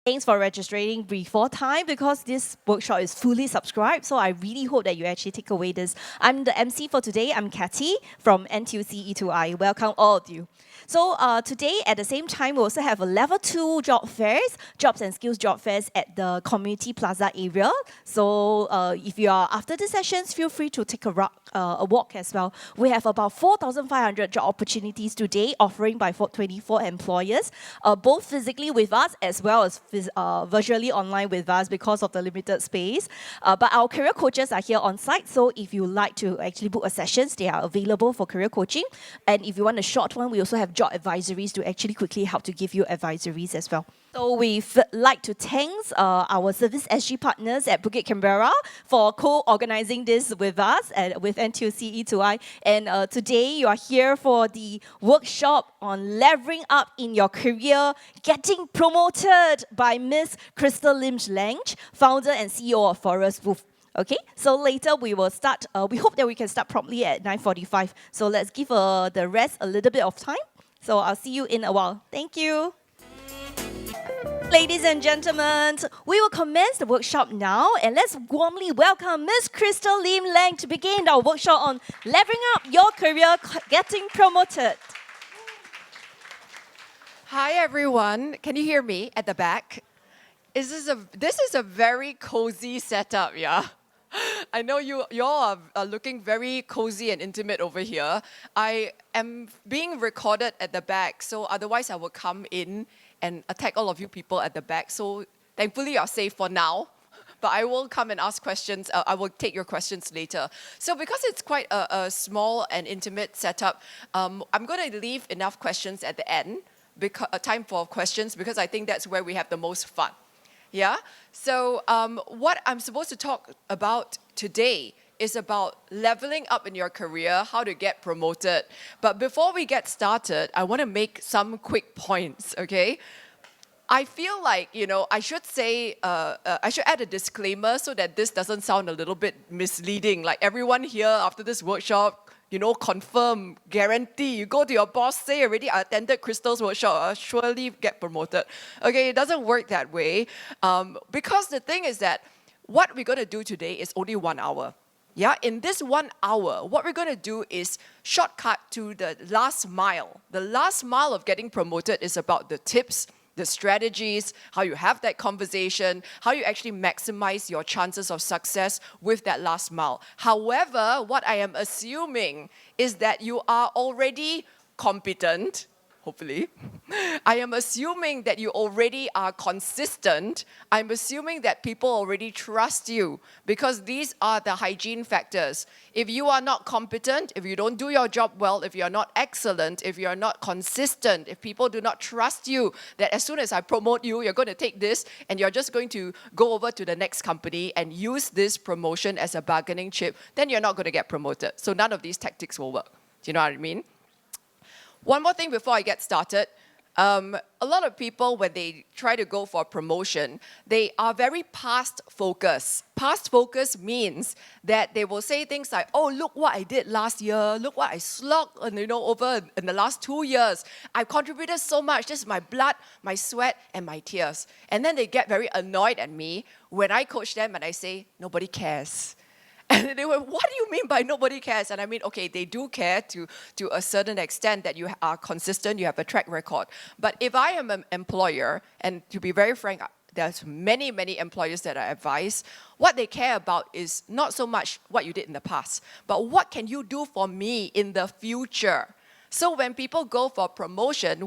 Thanks for registering before time because this workshop is fully subscribed. So I really hope that you actually take away this. I'm the MC for today. I'm Kathy from NTUC E2I. Welcome all of you. So today, at the same time, we also have a level 2 job fairs, jobs and skills job fairs at the Community Plaza area. So if you are after the sessions, feel free to take a walk as well. We have about 4,500 job opportunities today, offering by 24 employers, both physically with us as well as virtually online with us because of the limited space. But our career coaches are here on site, so if you like to actually book a sessions, they are available for career coaching. And if you want a short one, we also have job advisories to actually quickly help to give you advisories as well. So we'd like to thank our Service SG partners at Bukit Canberra for co-organizing this with us and with NTUC E2I. And today you are here for the workshop on leveling up in your career, getting promoted by Miss Crystal Lim-Lange, founder and CEO of Forest Wolf. Okay, so later we will start. We hope that we can start promptly at 9:45. So let's give the rest a little bit of time. So I'll see you in a while. Thank you. Ladies and gentlemen, we will commence the workshop now, and let's warmly welcome Miss Crystal Lim-Lange to begin our workshop on leveling up your career, getting promoted. Hi everyone, can you hear me at the back? This is a very cozy setup, yeah? I know you all are looking very cozy and intimate over here. I am being recorded at the back, so otherwise I will come in and attack all of you people at the back. So thankfully you're safe for now, but I will come and ask questions. I will take your questions later. So because it's quite a small and intimate setup, I'm going to leave enough questions at the end, time for questions, because I think that's where we have the most fun. Yeah? So what I'm supposed to talk about today is about leveling up in your career, how to get promoted. But before we get started, I want to make some quick points, okay? I feel like, I should say, I should add a disclaimer so that this doesn't sound a little bit misleading. Like everyone here after this workshop, confirm, guarantee, you go to your boss, say already, I attended Crystal's workshop, I'll surely get promoted. Okay, it doesn't work that way. Because the thing is that what we're going to do today is only 1 hour. Yeah, in this 1 hour, what we're going to do is shortcut to the last mile. The last mile of getting promoted is about the tips, the strategies, how you have that conversation, how you actually maximize your chances of success with that last mile. However, what I am assuming is that you are already competent, hopefully. I am assuming that you already are consistent. I'm assuming that people already trust you because these are the hygiene factors. If you are not competent, if you don't do your job well, if you are not excellent, if you are not consistent, if people do not trust you, that as soon as I promote you, you're going to take this and you're just going to go over to the next company and use this promotion as a bargaining chip, then you're not going to get promoted. So none of these tactics will work. Do you know what I mean? One more thing before I get started. A lot of people, when they try to go for a promotion, they are very past focused. Past focus means that they will say things like, oh, look what I did last year. Look what I slogged over in the last 2 years. I've contributed so much. This is my blood, my sweat, and my tears. And then they get very annoyed at me when I coach them and I say, nobody cares. And they went, what do you mean by nobody cares? And I mean, okay, they do care to a certain extent that you are consistent, you have a track record. But if I am an employer, and to be very frank, there's many, many employers that I advise, what they care about is not so much what you did in the past, but what can you do for me in the future? So when people go for promotion,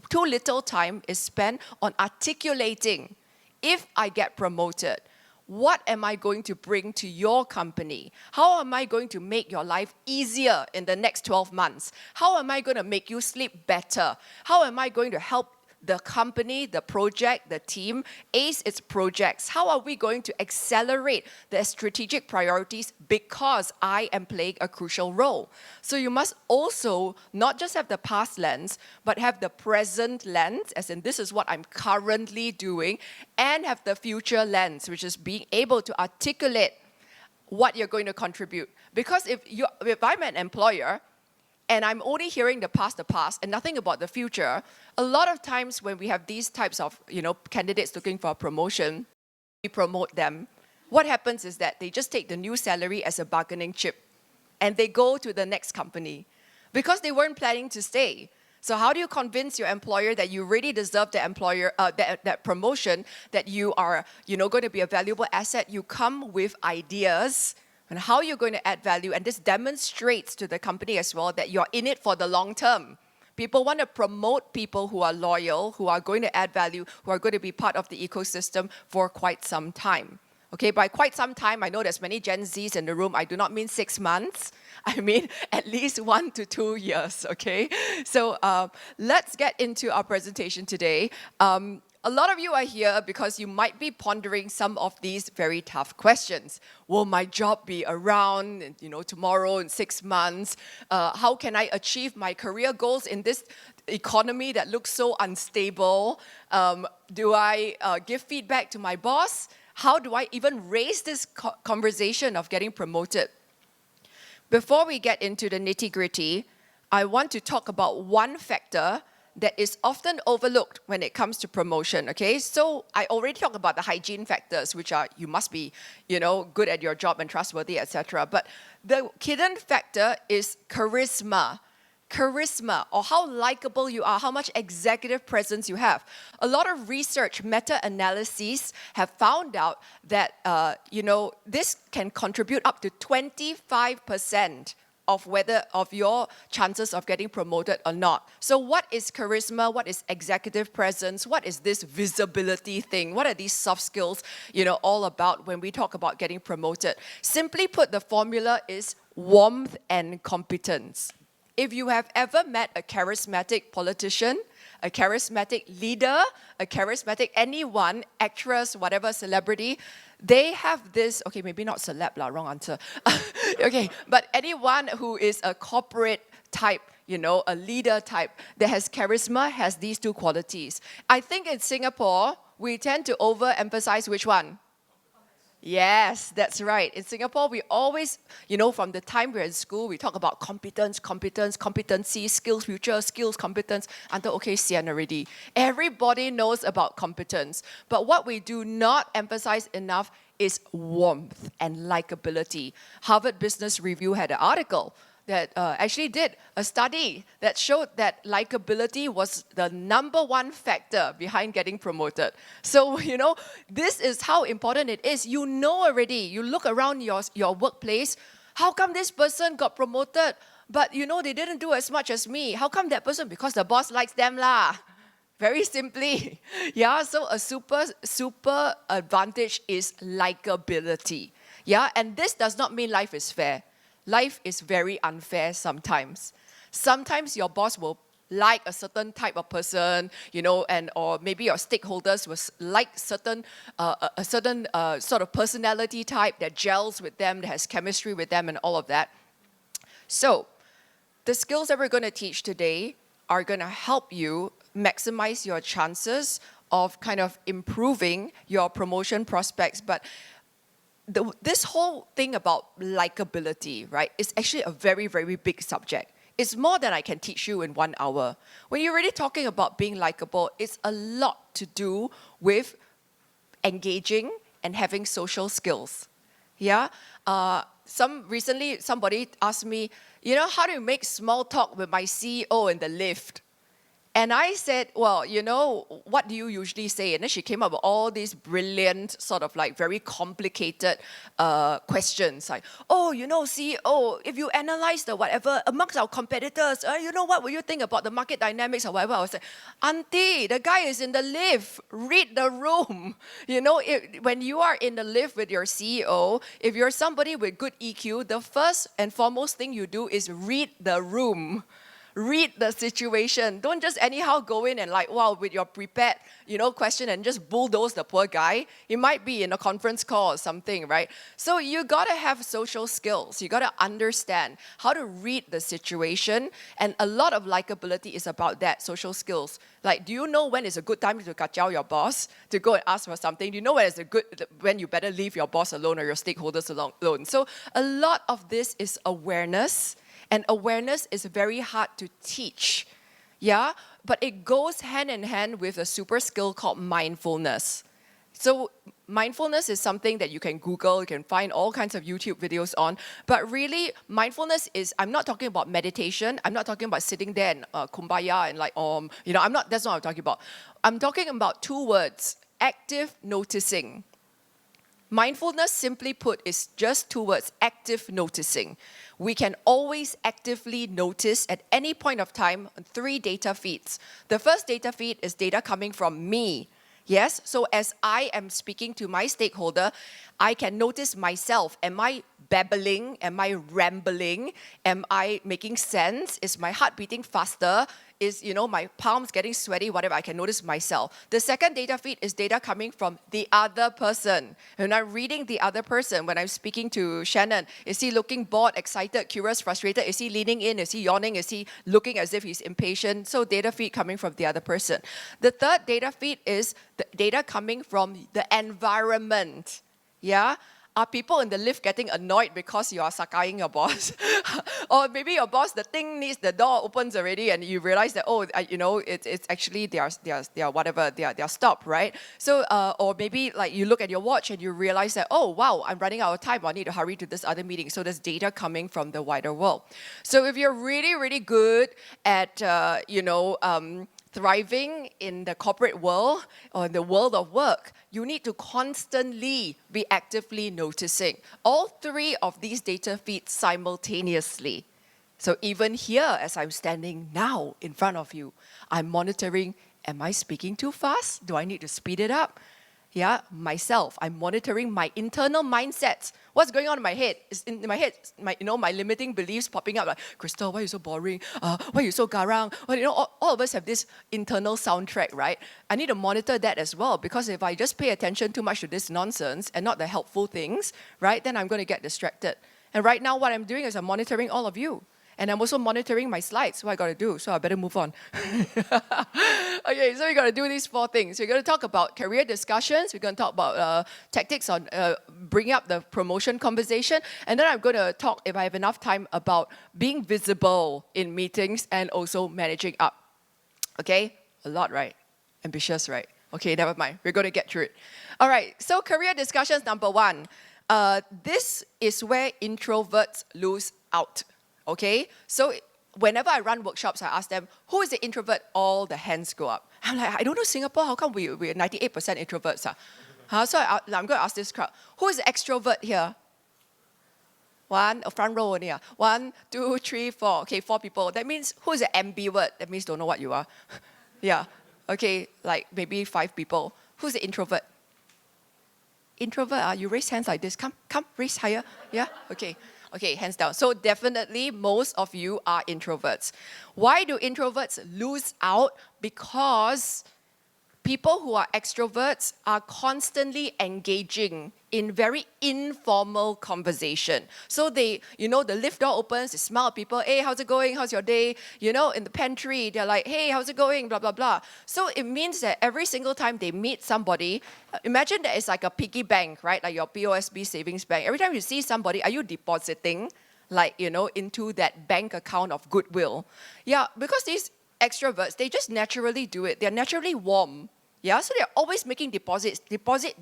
too little time is spent on articulating, if I get promoted, what am I going to bring to your company? How am I going to make your life easier in the next 12 months? How am I going to make you sleep better? How am I going to help the company, the project, the team ace its projects? How are we going to accelerate their strategic priorities because I am playing a crucial role? So you must also not just have the past lens, but have the present lens, as in this is what I'm currently doing, and have the future lens, which is being able to articulate what you're going to contribute. Because if I'm an employer, and I'm only hearing the past, and nothing about the future, a lot of times when we have these types of, candidates looking for a promotion, we promote them. What happens is that they just take the new salary as a bargaining chip, and they go to the next company because they weren't planning to stay. So how do you convince your employer that you really deserve the that promotion, that you are, going to be a valuable asset? You come with ideas on how you're going to add value, and this demonstrates to the company as well that you're in it for the long term. People want to promote people who are loyal, who are going to add value, who are going to be part of the ecosystem for quite some time. Okay, by quite some time, I know there's many Gen Zs in the room. I do not mean 6 months. I mean at least 1 to 2 years, okay? So let's get into our presentation today. A lot of you are here because you might be pondering some of these very tough questions. Will my job be around, tomorrow in 6 months? How can I achieve my career goals in this economy that looks so unstable? Do I give feedback to my boss? How do I even raise this conversation of getting promoted? Before we get into the nitty-gritty, I want to talk about one factor that is often overlooked when it comes to promotion, okay? So I already talked about the hygiene factors, which are you must be, good at your job and trustworthy, etc. But the hidden factor is charisma. Charisma, or how likable you are, how much executive presence you have. A lot of research, meta-analyses have found out that, this can contribute up to 25% of your chances of getting promoted or not. So what is charisma? What is executive presence? What is this visibility thing? What are these soft skills, all about when we talk about getting promoted? Simply put, the formula is warmth and competence. If you have ever met a charismatic politician, a charismatic leader, a charismatic anyone, actress, whatever, celebrity, they have this, okay, maybe not celeb, wrong answer. Okay, but anyone who is a corporate type, a leader type that has charisma has these two qualities. I think in Singapore, we tend to overemphasize which one? Yes, that's right. In Singapore, we always, from the time we're in school, we talk about competence, competency, skills, future skills, competence, until, okay, sian already. Everybody knows about competence. But what we do not emphasize enough is warmth and likability. Harvard Business Review had an article that actually did a study that showed that likability was the #1 factor behind getting promoted. So, this is how important it is. You know already, you look around your workplace, how come this person got promoted, but they didn't do as much as me? How come that person? Because the boss likes them lah. Very simply. Yeah, so a super advantage is likability. Yeah, and this does not mean life is fair. Life is very unfair sometimes. Sometimes your boss will like a certain type of person, or maybe your stakeholders will like a certain sort of personality type that gels with them, that has chemistry with them, and all of that. So, the skills that we're going to teach today are going to help you maximize your chances of kind of improving your promotion prospects. But this whole thing about likability, right, is actually a very, very big subject. It's more than I can teach you in 1 hour. When you're really talking about being likable, it's a lot to do with engaging and having social skills. Yeah? Recently, somebody asked me, how do you make small talk with my CEO in the lift? And I said, well, what do you usually say? And then she came up with all these brilliant, sort of like very complicated questions. Like, CEO, if you analyze the whatever amongst our competitors, what will you think about the market dynamics or whatever? I was like, Auntie, the guy is in the lift. Read the room. When you are in the lift with your CEO, if you're somebody with good EQ, the first and foremost thing you do is read the room. Read the situation. Don't just anyhow go in and with your prepared, question and just bulldoze the poor guy. He might be in a conference call or something, right? So you got to have social skills. You got to understand how to read the situation. And a lot of likability is about that, social skills. Like, do you know when is a good time to kacau your boss, to go and ask for something? Do you know when you better leave your boss alone or your stakeholders alone? So a lot of this is awareness. And awareness is very hard to teach. Yeah, but it goes hand in hand with a super skill called mindfulness. So mindfulness is something that you can Google, you can find all kinds of YouTube videos on. But really, mindfulness is, I'm not talking about meditation. I'm not talking about sitting there and kumbaya and like, that's not what I'm talking about. I'm talking about two words, active noticing. Mindfulness, simply put, is just two words, active noticing. We can always actively notice at any point of time 3 data feeds. The first data feed is data coming from me. Yes, so as I am speaking to my stakeholder, I can notice myself. Am I babbling? Am I rambling? Am I making sense? Is my heart beating faster? Is, my palms getting sweaty? Whatever, I can notice myself. The second data feed is data coming from the other person. When I'm reading the other person, when I'm speaking to Shannon, is he looking bored, excited, curious, frustrated? Is he leaning in? Is he yawning? Is he looking as if he's impatient? So data feed coming from the other person. The third data feed is the data coming from the environment. Yeah? Are people in the lift getting annoyed because you are sakaiing your boss? Or maybe your boss, the door opens already and you realize that, it's actually they are stopped, right? So, or maybe like you look at your watch and you realize that, oh, wow, I'm running out of time. I need to hurry to this other meeting. So there's data coming from the wider world. So if you're really, really good at, thriving in the corporate world or in the world of work, you need to constantly be actively noticing all 3 of these data feeds simultaneously. So even here, as I'm standing now in front of you, I'm monitoring, am I speaking too fast? Do I need to speed it up? Yeah, myself, I'm monitoring my internal mindsets. What's going on in my head? Is in my head, my limiting beliefs popping up like, Crystal, why are you so boring? Why are you so garang? Well, all of us have this internal soundtrack, right? I need to monitor that as well, because if I just pay attention too much to this nonsense and not the helpful things, right, then I'm going to get distracted. And right now what I'm doing is I'm monitoring all of you. And I'm also monitoring my slides, what I got to do, so I better move on. Okay, so we got to do these 4 things. We're going to talk about career discussions. We're going to talk about tactics on bringing up the promotion conversation. And then I'm going to talk, if I have enough time, about being visible in meetings and also managing up. Okay, a lot, right? Ambitious, right? Okay, never mind. We're going to get through it. All right, so career discussions number 1. This is where introverts lose out. Okay, so whenever I run workshops, I ask them, who is the introvert? All the hands go up. I'm like, I don't know Singapore, how come we're 98% introverts? So I'm going to ask this crowd, who is the extrovert here? 1, front row only. 1, 2, 3, 4. Okay, 4 people. That means, who is the ambivert? That means don't know what you are. Yeah, okay, like maybe 5 people. Who's the introvert? Introvert, you raise hands like this. Come, raise higher. Yeah, okay. Okay, hands down. So definitely most of you are introverts. Why do introverts lose out? Because people who are extroverts are constantly engaging in very informal conversation. So they, the lift door opens, they smile at people, hey, how's it going? How's your day? In the pantry, they're like, hey, how's it going? Blah, blah, blah. So it means that every single time they meet somebody, imagine that it's like a piggy bank, right? Like your POSB savings bank. Every time you see somebody, are you depositing, into that bank account of goodwill? Yeah, because these extroverts, they just naturally do it. They're naturally warm. Yeah, so they're always making deposits, deposit.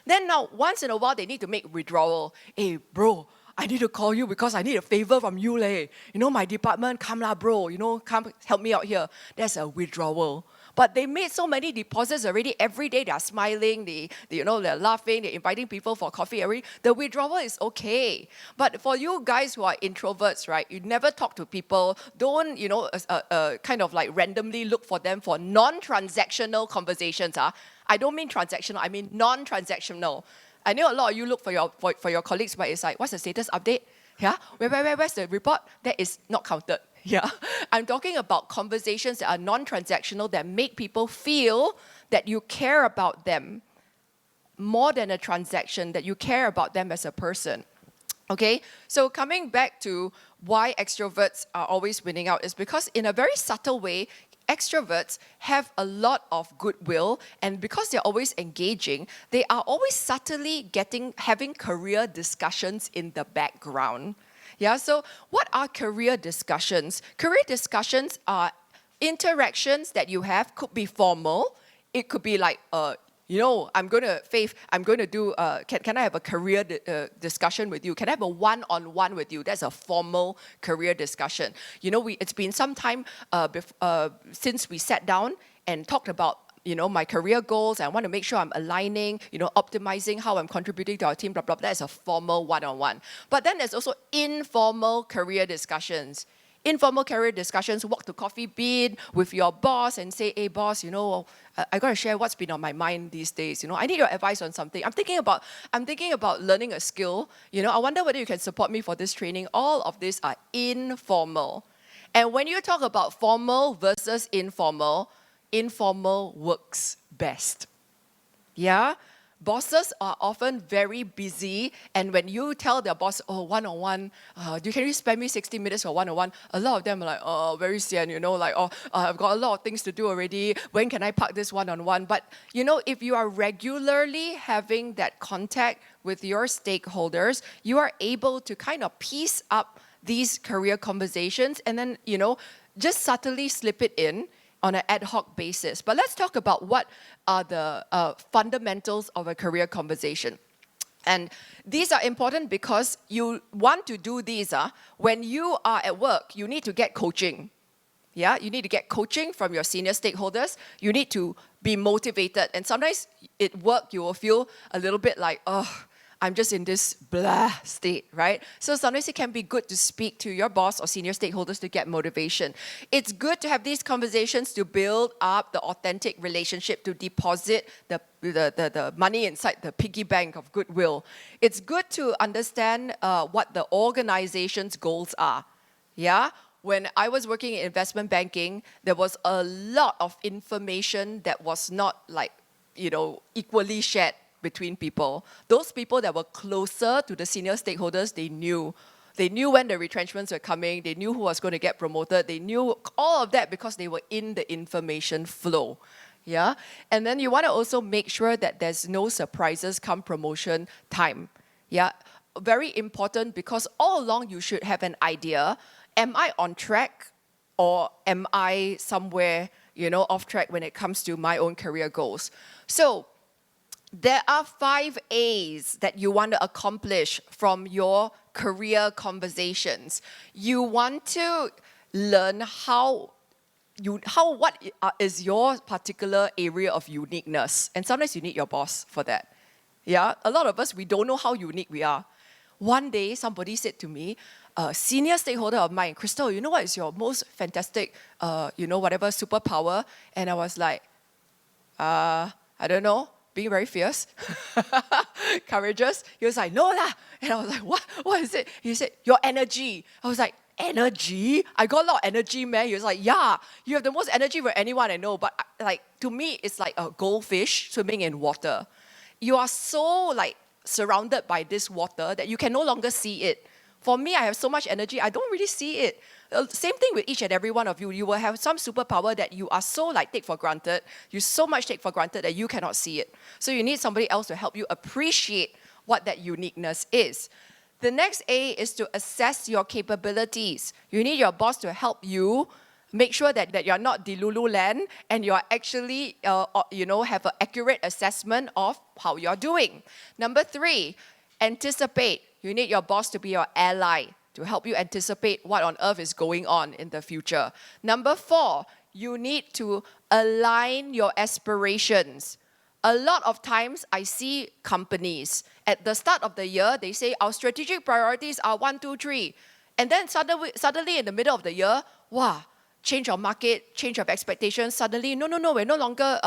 Then now, once in a while, they need to make withdrawal. Hey, bro, I need to call you because I need a favor from you, leh. My department, come lah, bro. Come help me out here. That's a withdrawal. But they made so many deposits already. Every day they're smiling, they're laughing, they're inviting people for coffee. The withdrawal is okay. But for you guys who are introverts, right, you never talk to people. Don't, kind of like randomly look for them for non-transactional conversations. I don't mean transactional, I mean non-transactional. I know a lot of you look for your colleagues, but it's like, what's the status update? Yeah, where's the report? That is not counted. Yeah, I'm talking about conversations that are non-transactional, that make people feel that you care about them more than a transaction, that you care about them as a person. Okay, so coming back to why extroverts are always winning out is because in a very subtle way, extroverts have a lot of goodwill, and because they're always engaging, they are always subtly having career discussions in the background. Yeah, so what are career discussions? Career discussions are interactions that you have, could be formal. It could be like, I'm going to do, can I have a career discussion with you? Can I have a one-on-one with you? That's a formal career discussion. It's been some time since we sat down and talked about my career goals. I want to make sure I'm aligning, optimizing how I'm contributing to our team, blah, blah, blah. That's a formal one-on-one. But then there's also informal career discussions. Informal career discussions, walk to Coffee Bean with your boss and say, hey, boss, I got to share what's been on my mind these days. I need your advice on something. I'm thinking about learning a skill. I wonder whether you can support me for this training. All of these are informal. And when you talk about formal versus informal works best. Yeah? Bosses are often very busy, and when you tell their boss, one-on-one, can you spend me 60 minutes for one-on-one? A lot of them are like, very sian, I've got a lot of things to do already. When can I park this one-on-one? But, if you are regularly having that contact with your stakeholders, you are able to kind of piece up these career conversations and then, just subtly slip it in on an ad hoc basis. But let's talk about what are the fundamentals of a career conversation. And these are important because you want to do these. When you are at work, you need to get coaching. Yeah, you need to get coaching from your senior stakeholders. You need to be motivated. And sometimes at work, you will feel a little bit like, I'm just in this blah state, right? So sometimes it can be good to speak to your boss or senior stakeholders to get motivation. It's good to have these conversations to build up the authentic relationship, to deposit the money inside the piggy bank of goodwill. It's good to understand what the organization's goals are. Yeah? When I was working in investment banking, there was a lot of information that was not equally shared between people. Those people that were closer to the senior stakeholders, they knew when the retrenchments were coming, they knew who was going to get promoted, they knew all of that because they were in the information flow. Yeah? And then you want to also make sure that there's no surprises come promotion time. Yeah? Very important, because all along you should have an idea, am I on track or am I somewhere, off track when it comes to my own career goals? So there are 5 A's that you want to accomplish from your career conversations. You want to learn what is your particular area of uniqueness. And sometimes you need your boss for that. Yeah, a lot of us, we don't know how unique we are. One day, somebody said to me, a senior stakeholder of mine, Crystal, you know what is your most fantastic, whatever superpower? And I was like, I don't know. Being very fierce, courageous. He was like, no lah. And I was like, what? What is it? He said, your energy. I was like, energy? I got a lot of energy, man. He was like, yeah, you have the most energy for anyone I know. But to me, it's like a goldfish swimming in water. You are so surrounded by this water that you can no longer see it. For me, I have so much energy, I don't really see it. Same thing with each and every one of you. You will have some superpower that you are so take for granted. You so much take for granted that you cannot see it. So you need somebody else to help you appreciate what that uniqueness is. The next A is to assess your capabilities. You need your boss to help you make sure that you're not Delululand and you're actually, have an accurate assessment of how you're doing. Number 3, anticipate. You need your boss to be your ally, to help you anticipate what on earth is going on in the future. Number 4, you need to align your aspirations. A lot of times I see companies, at the start of the year, they say our strategic priorities are 1, 2, 3. And then suddenly in the middle of the year, change of market, change of expectations. Suddenly, no, we're no longer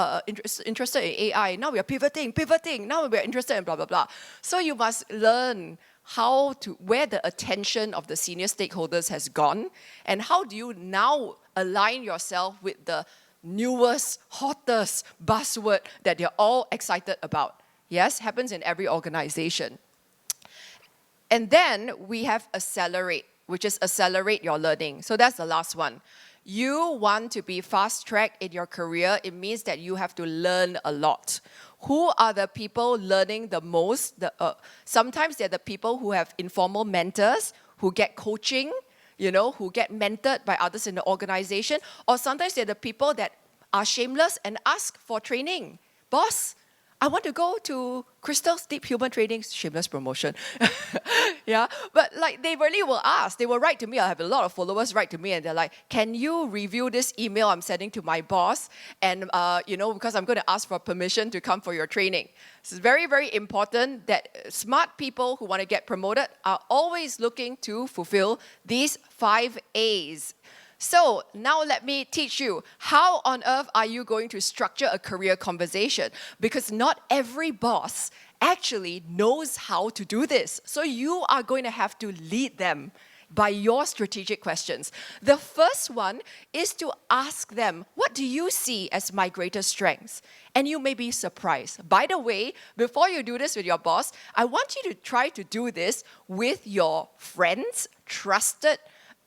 interested in AI. Now we are pivoting. Now we're interested in blah, blah, blah. So you must learn where the attention of the senior stakeholders has gone, and how do you now align yourself with the newest, hottest buzzword that they're all excited about. Yes, happens in every organization. And then we have accelerate, which is accelerate your learning. So that's the last one. You want to be fast-tracked in your career, it means that you have to learn a lot. Who are the people learning the most? Sometimes they're the people who have informal mentors, who get coaching, who get mentored by others in the organization, or sometimes they're the people that are shameless and ask for training. Boss, I want to go to Crystal's Deep Human Training, shameless promotion. Yeah, but like they really will ask. They will write to me. I have a lot of followers write to me and they're like, can you review this email I'm sending to my boss? And, because I'm going to ask for permission to come for your training. It's very, very important that smart people who want to get promoted are always looking to fulfill these 5 A's. So now let me teach you, how on earth are you going to structure a career conversation? Because not every boss actually knows how to do this. So you are going to have to lead them by your strategic questions. The first one is to ask them, what do you see as my greatest strengths? And you may be surprised. By the way, before you do this with your boss, I want you to try to do this with your friends, trusted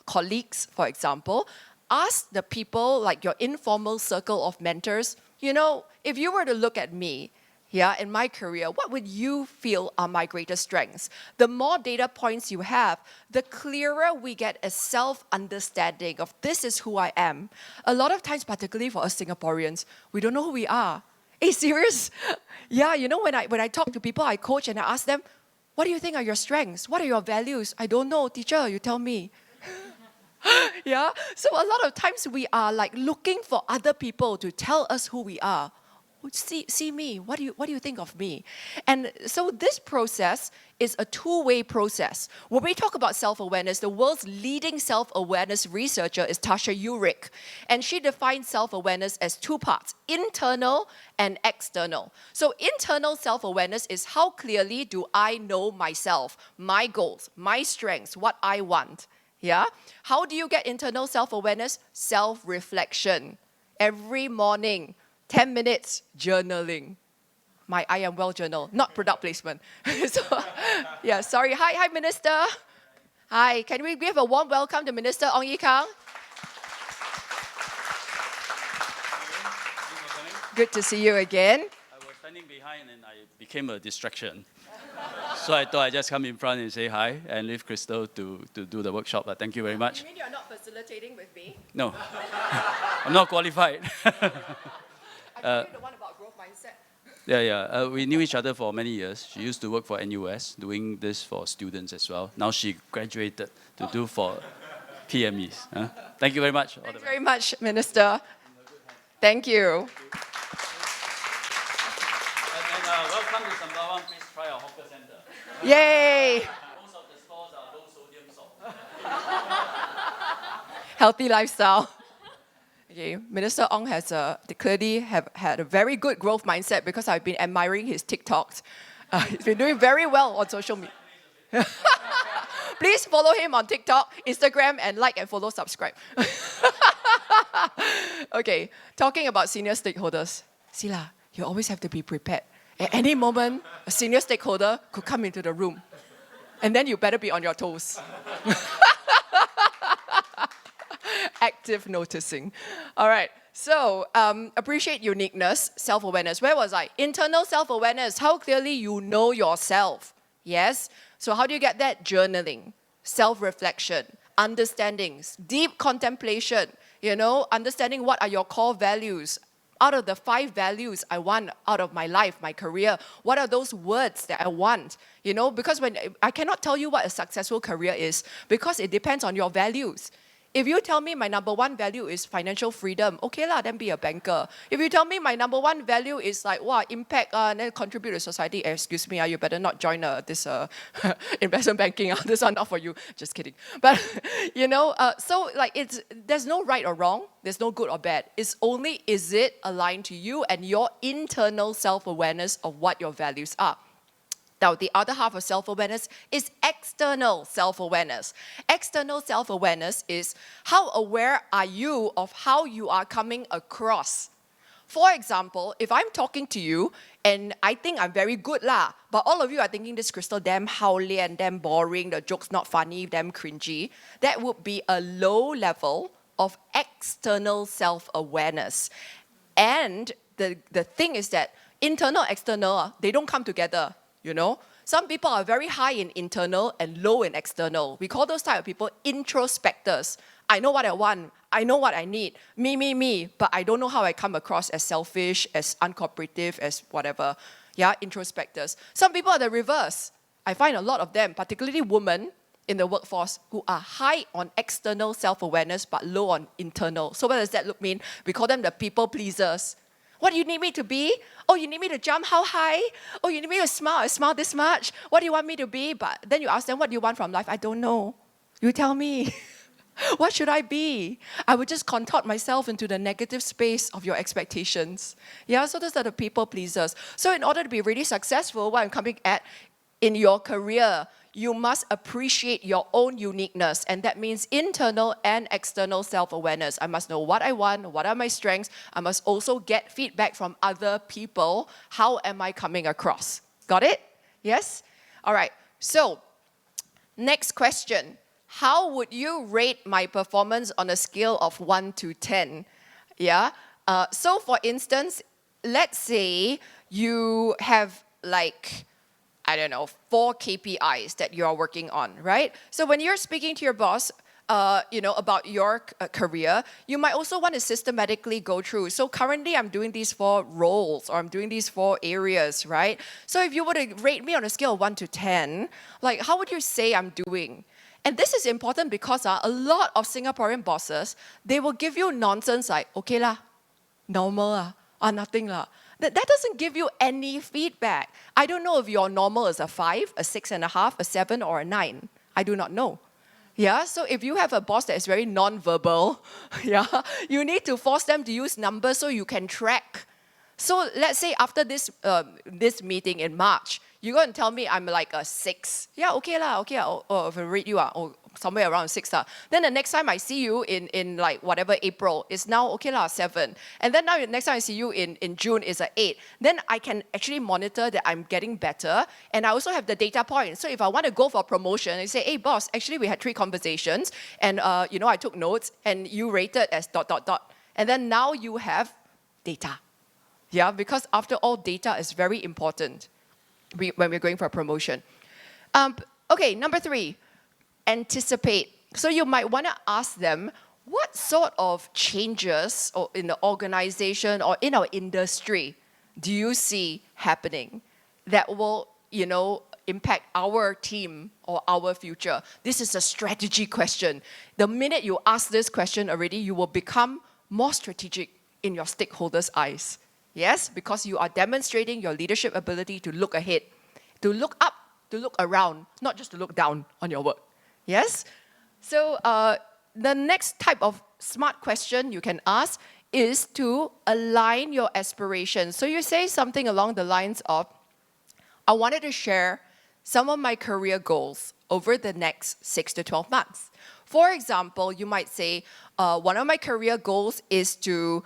colleagues, for example. Ask the people, like your informal circle of mentors, if you were to look at me, in my career, what would you feel are my greatest strengths? The more data points you have, the clearer we get a self-understanding of this is who I am. A lot of times, particularly for us Singaporeans, we don't know who we are. Hey, serious? Yeah, when I talk to people, I coach and I ask them, what do you think are your strengths? What are your values? I don't know, teacher, you tell me. Yeah, so a lot of times we are like looking for other people to tell us who we are. See me, what do you think of me? And so this process is a two-way process. When we talk about self-awareness, the world's leading self-awareness researcher is Tasha Eurich, and she defines self-awareness as 2 parts, internal and external. So internal self-awareness is how clearly do I know myself, my goals, my strengths, what I want. Yeah? How do you get internal self-awareness? Self-reflection. Every morning, 10 minutes journaling. My I Am Well journal, not product placement. Sorry. Hi, Minister. Hi, can we give a warm welcome to Minister Ong Ye Kang? Good to see you again. I was standing behind and I became a distraction. So I thought I'd just come in front and say hi and leave Crystal to do the workshop. But thank you very much. You mean you're not facilitating with me? No, I'm not qualified. I told you the one about growth mindset. We knew each other for many years. She used to work for NUS, doing this for students as well. Now she graduated to do for PMEs. Thank you very much. Thank you very much, Minister. Thank you. And welcome to Sembawang. Please try our hawker center. Yay! Most of the stores are low sodium salt. Healthy lifestyle. Okay, Minister Ong has clearly had a very good growth mindset because I've been admiring his TikToks. He's been doing very well on social media. Please follow him on TikTok, Instagram, and like and follow, subscribe. Okay, talking about senior stakeholders. Sila, you always have to be prepared. At any moment, a senior stakeholder could come into the room. And then you better be on your toes. Active noticing. All right, so appreciate uniqueness, self-awareness. Where was I? Internal self-awareness, how clearly you know yourself. Yes? So how do you get that? Journaling, self-reflection, understanding, deep contemplation, understanding what are your core values. Out of the 5 values I want out of my life, my career, what are those words that I want? Because when I cannot tell you what a successful career is because it depends on your values. If you tell me my number 1 value is financial freedom, okay lah, then be a banker. If you tell me my number 1 value is like, impact and then contribute to society, excuse me, you better not join this investment banking. This one not for you. Just kidding. But, so like there's no right or wrong. There's no good or bad. It's only, is it aligned to you and your internal self-awareness of what your values are. Now, the other half of self-awareness is external self-awareness. External self-awareness is how aware are you of how you are coming across. For example, if I'm talking to you and I think I'm very good lah, but all of you are thinking this Crystal damn haolian, damn boring, the joke's not funny, damn cringy, that would be a low level of external self-awareness. And the thing is that internal, external, they don't come together. Some people are very high in internal and low in external. We call those type of people introspectors. I know what I want. I know what I need. Me. But I don't know how I come across as selfish, as uncooperative, as whatever. Yeah, introspectors. Some people are the reverse. I find a lot of them, particularly women in the workforce, who are high on external self-awareness but low on internal. So what does that mean? We call them the people pleasers. What do you need me to be? Oh, you need me to jump how high? Oh, you need me to smile? I smile this much? What do you want me to be? But then you ask them, what do you want from life? I don't know. You tell me. What should I be? I would just contort myself into the negative space of your expectations. Yeah, so those are the people pleasers. So in order to be really successful, what I'm coming at in your career, you must appreciate your own uniqueness. And that means internal and external self-awareness. I must know what I want, what are my strengths. I must also get feedback from other people. How am I coming across? Got it? Yes? All right. So, next question. How would you rate my performance on a scale of 1 to 10? Yeah? So, for instance, let's say you have like, I don't know, 4 KPIs that you are working on, right? So when you're speaking to your boss, about your career, you might also want to systematically go through. So currently I'm doing these 4 roles, or I'm doing these 4 areas, right? So if you were to rate me on a scale of 1 to 10, like how would you say I'm doing? And this is important because a lot of Singaporean bosses, they will give you nonsense like, okay lah, normal lah, nothing lah. That doesn't give you any feedback. I don't know if your normal is a 5, a 6.5, a 7, or a 9. I do not know. Yeah, so if you have a boss that is very non-verbal, yeah, you need to force them to use numbers so you can track. So let's say after this meeting in March, you're going to tell me I'm like a 6. Yeah, okay lah, okay. Or if I rate you, somewhere around 6 lah. Then the next time I see you in like whatever April, it's now okay lah, 7. And then now next time I see you in June is a 8. Then I can actually monitor that I'm getting better. And I also have the data point. So if I want to go for promotion, I say, hey boss, actually we had 3 conversations and I took notes and you rated as ... And then now you have data. Yeah, because after all, data is very important when we're going for a promotion. Okay, number 3. Anticipate. So you might want to ask them, what sort of changes or in the organization or in our industry do you see happening that will, impact our team or our future? This is a strategy question. The minute you ask this question already, you will become more strategic in your stakeholders' eyes. Yes, because you are demonstrating your leadership ability to look ahead, to look up, to look around, not just to look down on your work. Yes? So the next type of smart question you can ask is to align your aspirations. So you say something along the lines of, I wanted to share some of my career goals over the next 6 to 12 months. For example, you might say, one of my career goals is to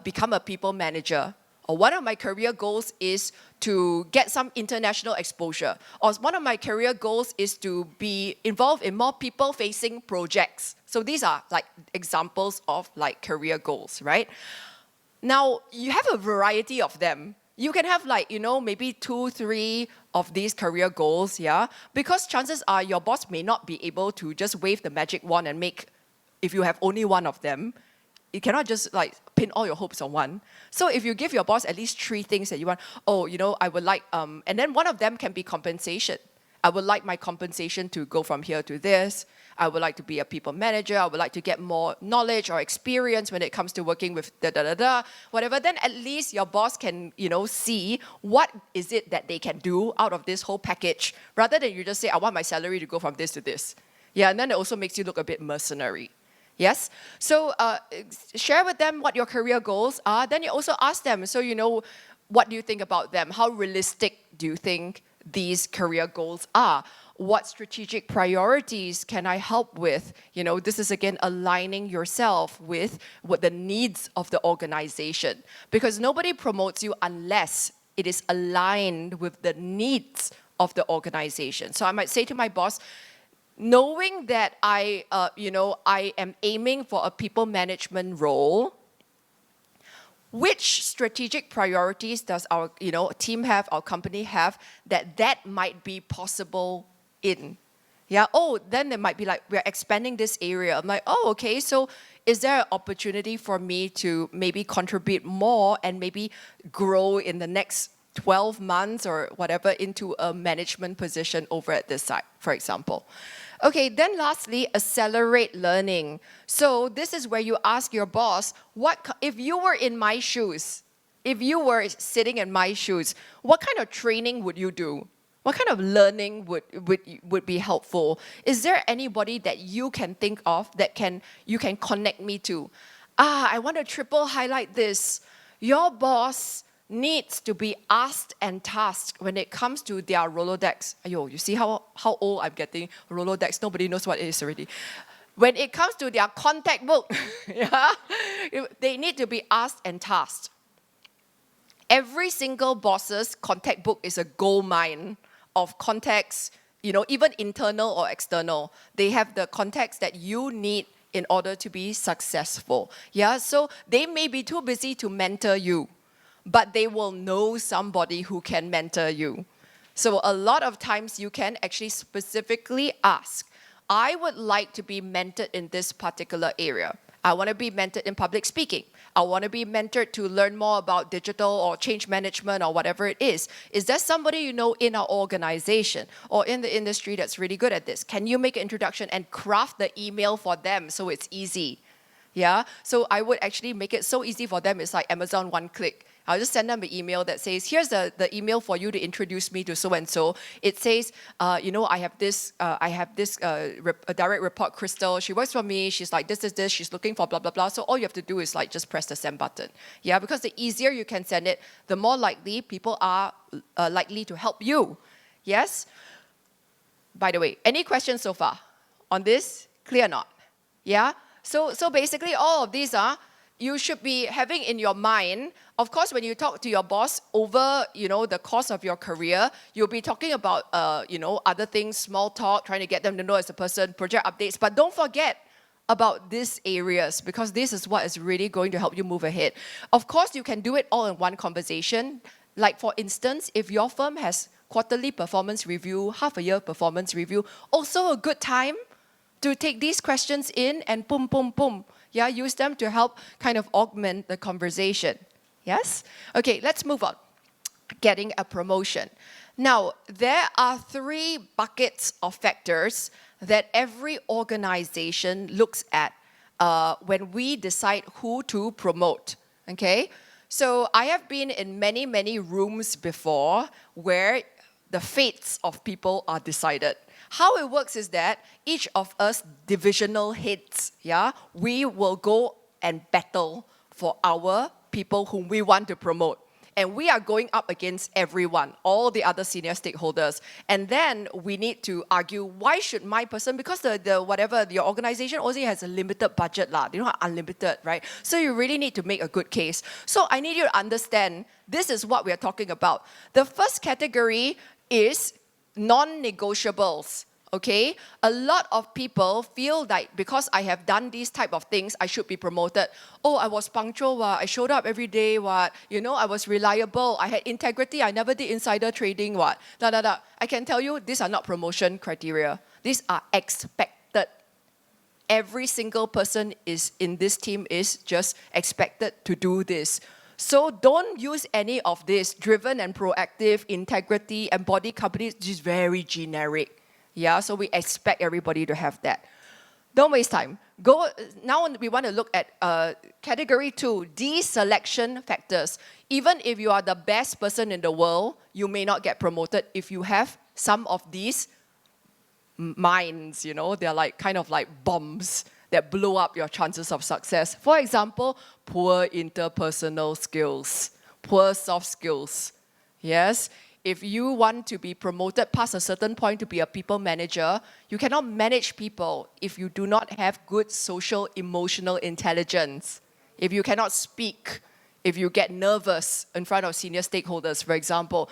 become a people manager. Or one of my career goals is to get some international exposure. Or one of my career goals is to be involved in more people-facing projects. So these are like examples of like career goals, right? Now, you have a variety of them. You can have like, maybe 2, 3 of these career goals, yeah? Because chances are your boss may not be able to just wave the magic wand and make, if you have only one of them, you cannot just like pin all your hopes on one. So if you give your boss at least 3 things that you want, I would like, and then one of them can be compensation. I would like my compensation to go from here to this. I would like to be a people manager. I would like to get more knowledge or experience when it comes to working with whatever. Then at least your boss can, see what is it that they can do out of this whole package, rather than you just say, I want my salary to go from this to this. Yeah, and then it also makes you look a bit mercenary. Yes? So share with them what your career goals are. Then you also ask them, so what do you think about them? How realistic do you think these career goals are? What strategic priorities can I help with? This is again aligning yourself with what the needs of the organization. Because nobody promotes you unless it is aligned with the needs of the organization. So I might say to my boss, knowing that I am aiming for a people management role, which strategic priorities does our team have, our company have, that might be possible in? Yeah. Oh, then it might be like, we're expanding this area. I'm like, oh, okay. So is there an opportunity for me to maybe contribute more and maybe grow in the next 12 months or whatever into a management position over at this site, for example? Okay, then lastly, accelerate learning. So this is where you ask your boss, if you were in my shoes, if you were sitting in my shoes, what kind of training would you do? What kind of learning would be helpful? Is there anybody that you can think of that you can connect me to? I want to triple highlight this. Your boss needs to be asked and tasked when it comes to their Rolodex. Ayo, you see how old I'm getting? Rolodex, nobody knows what it is already. When it comes to their contact book, yeah, they need to be asked and tasked. Every single boss's contact book is a gold mine of contacts, even internal or external. They have the contacts that you need in order to be successful. Yeah, so they may be too busy to mentor you, but they will know somebody who can mentor you. So a lot of times you can actually specifically ask, I would like to be mentored in this particular area. I want to be mentored in public speaking. I want to be mentored to learn more about digital or change management or whatever it is. Is there somebody you know in our organization or in the industry that's really good at this? Can you make an introduction and craft the email for them so it's easy? Yeah, so I would actually make it so easy for them. It's like Amazon one click. I'll just send them an email that says, here's the email for you to introduce me to so-and-so. It says, I have this a direct report, Crystal. She works for me. She's like this. She's looking for blah, blah, blah. So all you have to do is like just press the send button. Yeah, because the easier you can send it, the more likely people are likely to help you. Yes? By the way, any questions so far on this? Clear or not? Yeah? So basically all of these you should be having in your mind. Of course, when you talk to your boss over, the course of your career, you'll be talking about, other things, small talk, trying to get them to know as a person, project updates. But don't forget about these areas, because this is what is really going to help you move ahead. Of course, you can do it all in one conversation. Like for instance, if your firm has quarterly performance review, half a year performance review, also a good time to take these questions in and boom, boom, boom. Yeah, use them to help kind of augment the conversation. Yes? Okay, let's move on. Getting a promotion. Now, there are 3 buckets of factors that every organization looks at when we decide who to promote. Okay? So I have been in many, many rooms before where the fates of people are decided. How it works is that each of us divisional heads, yeah, we will go and battle for our people whom we want to promote. And we are going up against everyone, all the other senior stakeholders. And then we need to argue, why should my person, because your organization also has a limited budget, they don't have unlimited, right? So you really need to make a good case. So I need you to understand, this is what we are talking about. The first category is non-negotiables. Okay, a lot of people feel like because I have done these type of things, I should be promoted. Oh, I was punctual, I showed up every day, I was reliable, I had integrity, I never did insider trading, I can tell you, these are not promotion criteria. These are expected. Every single person in this team is just expected to do this. So don't use any of this. Driven and proactive, integrity, embodied companies, just very generic. Yeah, so we expect everybody to have that. Don't waste time. Now we want to look at category 2, deselection factors. Even if you are the best person in the world, you may not get promoted if you have some of these mines, they're like kind of like bombs that blow up your chances of success. For example, poor interpersonal skills, poor soft skills. Yes? If you want to be promoted past a certain point to be a people manager, you cannot manage people if you do not have good social emotional intelligence. If you cannot speak, if you get nervous in front of senior stakeholders, for example.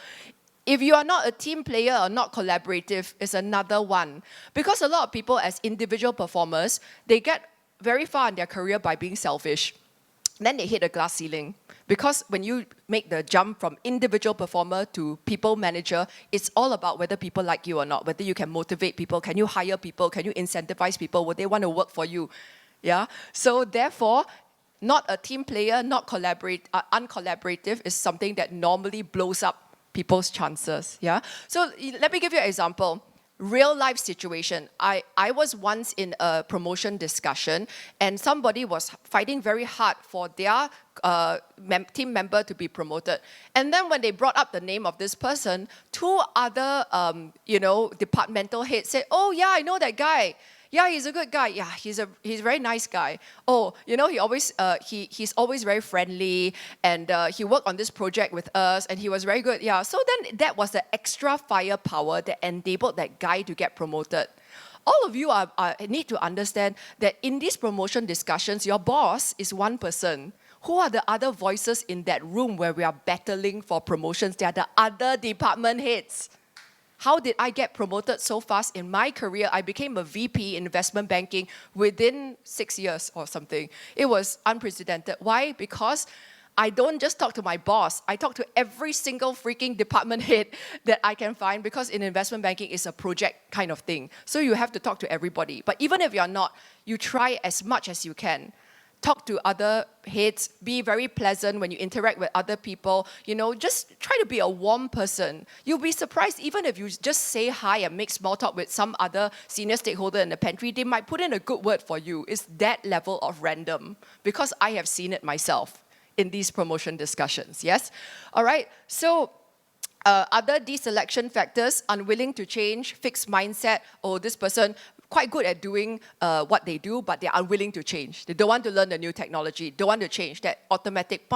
If you are not a team player or not collaborative, is another one. Because a lot of people as individual performers, they get very far in their career by being selfish. then they hit a glass ceiling. Because when you make the jump from individual performer to people manager, it's all about whether people like you or not, whether you can motivate people, can you hire people, can you incentivize people, would they want to work for you? Yeah. So therefore, not a team player, not uncollaborative is something that normally blows up people's chances. Yeah. So let me give you an example. Real life situation. I was once in a promotion discussion and somebody was fighting very hard for their team member to be promoted. And then when they brought up the name of this person, two other departmental heads said, "Oh yeah, I know that guy. Yeah, he's a good guy. Yeah, he's a very nice guy. Oh, he always he's always very friendly, and he worked on this project with us, and he was very good. Yeah." So then that was the extra firepower that enabled that guy to get promoted. All of you need to understand that in these promotion discussions, your boss is one person. Who are the other voices in that room where we are battling for promotions? They are the other department heads. How did I get promoted so fast in my career? I became a VP in investment banking within 6 years or something. It was unprecedented. Why? Because I don't just talk to my boss. I talk to every single freaking department head that I can find, because in investment banking, it's a project kind of thing. So you have to talk to everybody. But even if you're not, you try as much as you can. Talk to other heads, be very pleasant when you interact with other people, just try to be a warm person. You'll be surprised, even if you just say hi and make small talk with some other senior stakeholder in the pantry, they might put in a good word for you. It's that level of random, because I have seen it myself in these promotion discussions, yes? All right, so other deselection factors: unwilling to change, fixed mindset. Oh, this person quite good at doing what they do, but they're unwilling to change. They don't want to learn the new technology, don't want to change. That automatic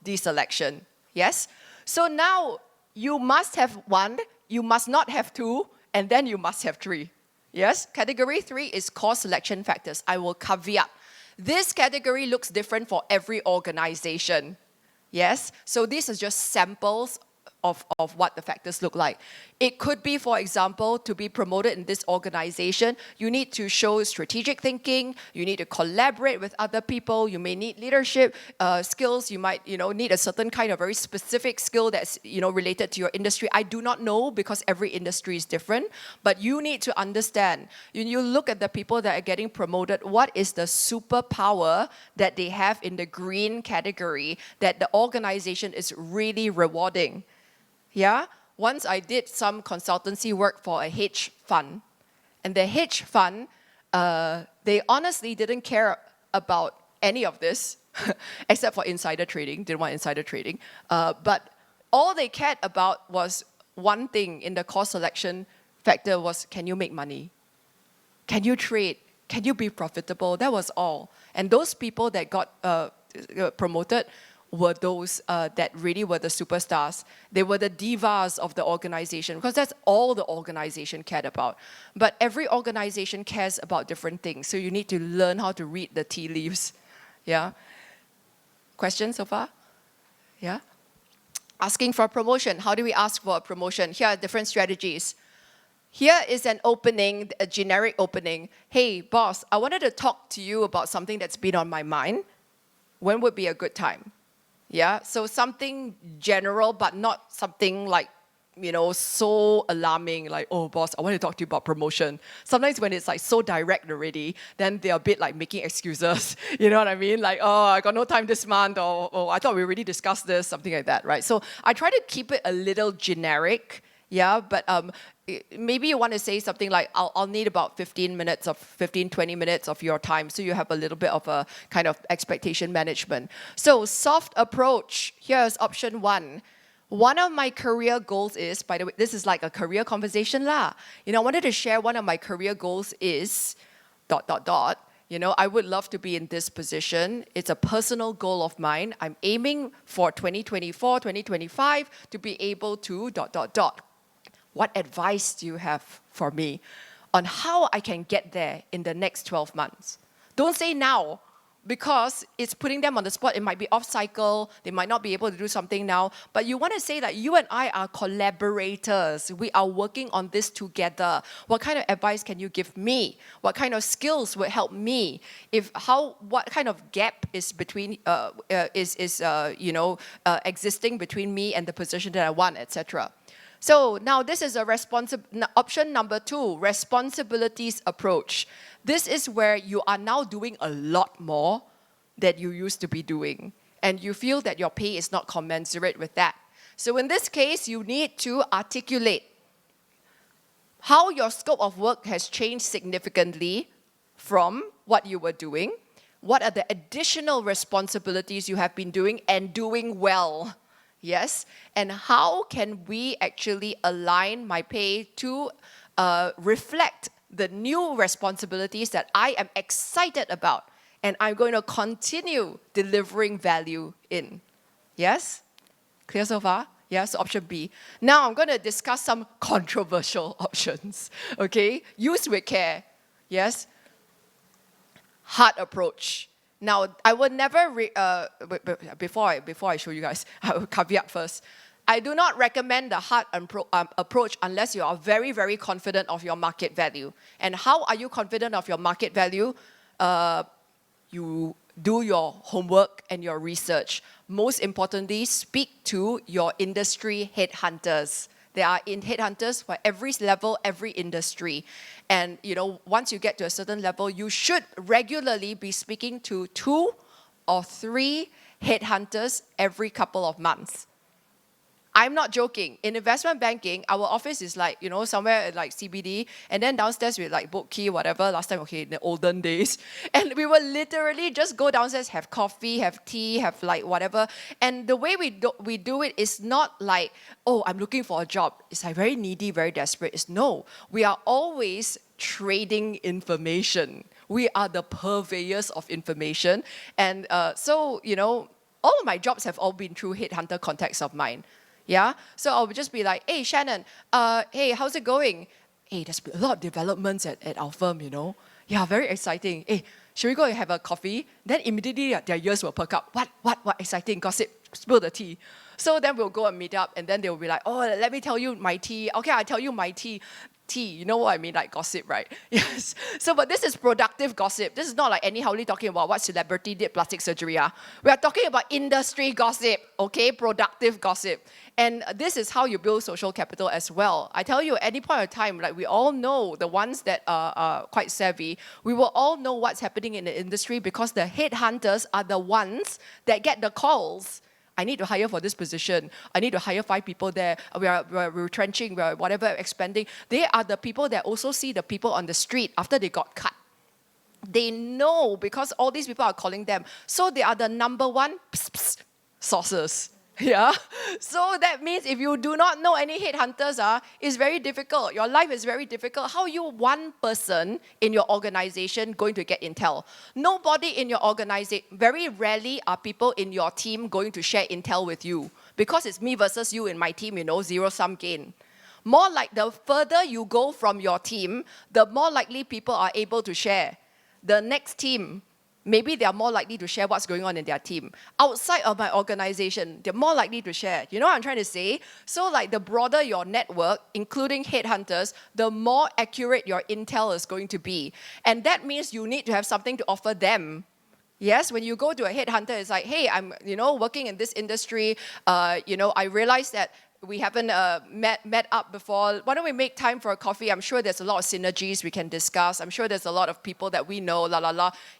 deselection. Yes? So now you must have one, you must not have two, and then you must have three. Yes? Category 3 is core selection factors. I will caveat. This category looks different for every organization. Yes? So these are just samples of what the factors look like. It could be, for example, to be promoted in this organization, you need to show strategic thinking, you need to collaborate with other people, you may need leadership skills, you might need a certain kind of very specific skill that's related to your industry. I do not know, because every industry is different, but you need to understand. You look at the people that are getting promoted, what is the superpower that they have in the green category that the organization is really rewarding. Yeah, once I did some consultancy work for a hedge fund, and the hedge fund, they honestly didn't care about any of this, except for insider trading. Didn't want insider trading, but all they cared about was one thing in the core selection factor was: can you make money? Can you trade? Can you be profitable? That was all. And those people that got promoted were those that really were the superstars. They were the divas of the organization, because that's all the organization cared about. But every organization cares about different things, so you need to learn how to read the tea leaves. Yeah? Questions so far? Yeah? Asking for a promotion. How do we ask for a promotion? Here are different strategies. Here is an opening, a generic opening. Hey, boss, I wanted to talk to you about something that's been on my mind. When would be a good time? Yeah, so something general, but not something like, so alarming, like, oh, boss, I want to talk to you about promotion. Sometimes when it's like so direct already, then they're a bit like making excuses. You know what I mean? Like, oh, I got no time this month, or oh, I thought we already discussed this, something like that, right? So I try to keep it a little generic, yeah, but maybe you want to say something like, I'll need about 20 minutes of your time, so you have a little bit of a kind of expectation management. So soft approach, here's option 1. One of my career goals is, by the way, this is like a career conversation lah. I wanted to share one of my career goals is ... I would love to be in this position. It's a personal goal of mine. I'm aiming for 2024, 2025 to be able to ... What advice do you have for me on how I can get there in the next 12 months? Don't say now, because it's putting them on the spot. It might be off cycle. They might not be able to do something now. But you want to say that you and I are collaborators. We are working on this together. What kind of advice can you give me? What kind of skills would help me? What kind of gap is between existing between me and the position that I want, etc. So now this is option number 2, responsibilities approach. This is where you are now doing a lot more than you used to be doing. And you feel that your pay is not commensurate with that. So in this case, you need to articulate how your scope of work has changed significantly from what you were doing. What are the additional responsibilities you have been doing and doing well? Yes, and how can we actually align my pay to reflect the new responsibilities that I am excited about and I'm going to continue delivering value in? Yes? Clear so far? Yes, option B. Now I'm going to discuss some controversial options, okay? Use with care, yes? Hard approach. Now, I would never, before I show you guys, I will caveat first. I do not recommend the hard approach unless you are very, very confident of your market value. And how are you confident of your market value? You do your homework and your research. Most importantly, speak to your industry headhunters. There are headhunters for every level, every industry. And once you get to a certain level, you should regularly be speaking to 2 or 3 headhunters every couple of months. I'm not joking. In investment banking, our office is like, somewhere like CBD, and then downstairs we like book key, whatever, last time, in the olden days. And we will literally just go downstairs, have coffee, have tea, have like whatever. And the way we do it is not like, oh, I'm looking for a job. It's like very needy, very desperate. It's no. We are always trading information. We are the purveyors of information. And so, all of my jobs have all been through headhunter contacts of mine. Yeah, so I'll just be like, hey, Shannon, hey, how's it going? Hey, there's a lot of developments at our firm, Yeah, very exciting. Hey, should we go and have a coffee? Then immediately their ears will perk up. What exciting, gossip, spill the tea. So then we'll go and meet up, and then they'll be like, oh, let me tell you my tea. Okay, I'll tell you my tea. You know what I mean, like gossip, right? Yes. So, but this is productive gossip. This is not like anyhow talking about what celebrity did plastic surgery. We are talking about industry gossip, okay? Productive gossip. And this is how you build social capital as well. I tell you, at any point of time, like we all know the ones that are quite savvy, we will all know what's happening in the industry because the headhunters are the ones that get the calls. I need to hire for this position. I need to hire 5 people there. We're retrenching, we're whatever, expanding. They are the people that also see the people on the street after they got cut. They know because all these people are calling them. So they are the number 1 sources. Yeah, so that means if you do not know any headhunters, it's very difficult. Your life is very difficult. How are you one person in your organization going to get intel? Nobody in your organization, very rarely are people in your team going to share intel with you because it's me versus you in my team, zero-sum game. More like the further you go from your team, the more likely people are able to share. The next team, maybe they are more likely to share what's going on in their team. Outside of my organization, they're more likely to share. You know what I'm trying to say? So like the broader your network, including headhunters, the more accurate your intel is going to be. And that means you need to have something to offer them. Yes, when you go to a headhunter, it's like, hey, I'm working in this industry. I realize that we haven't met up before. Why don't we make time for a coffee? I'm sure there's a lot of synergies we can discuss. I'm sure there's a lot of people that we know,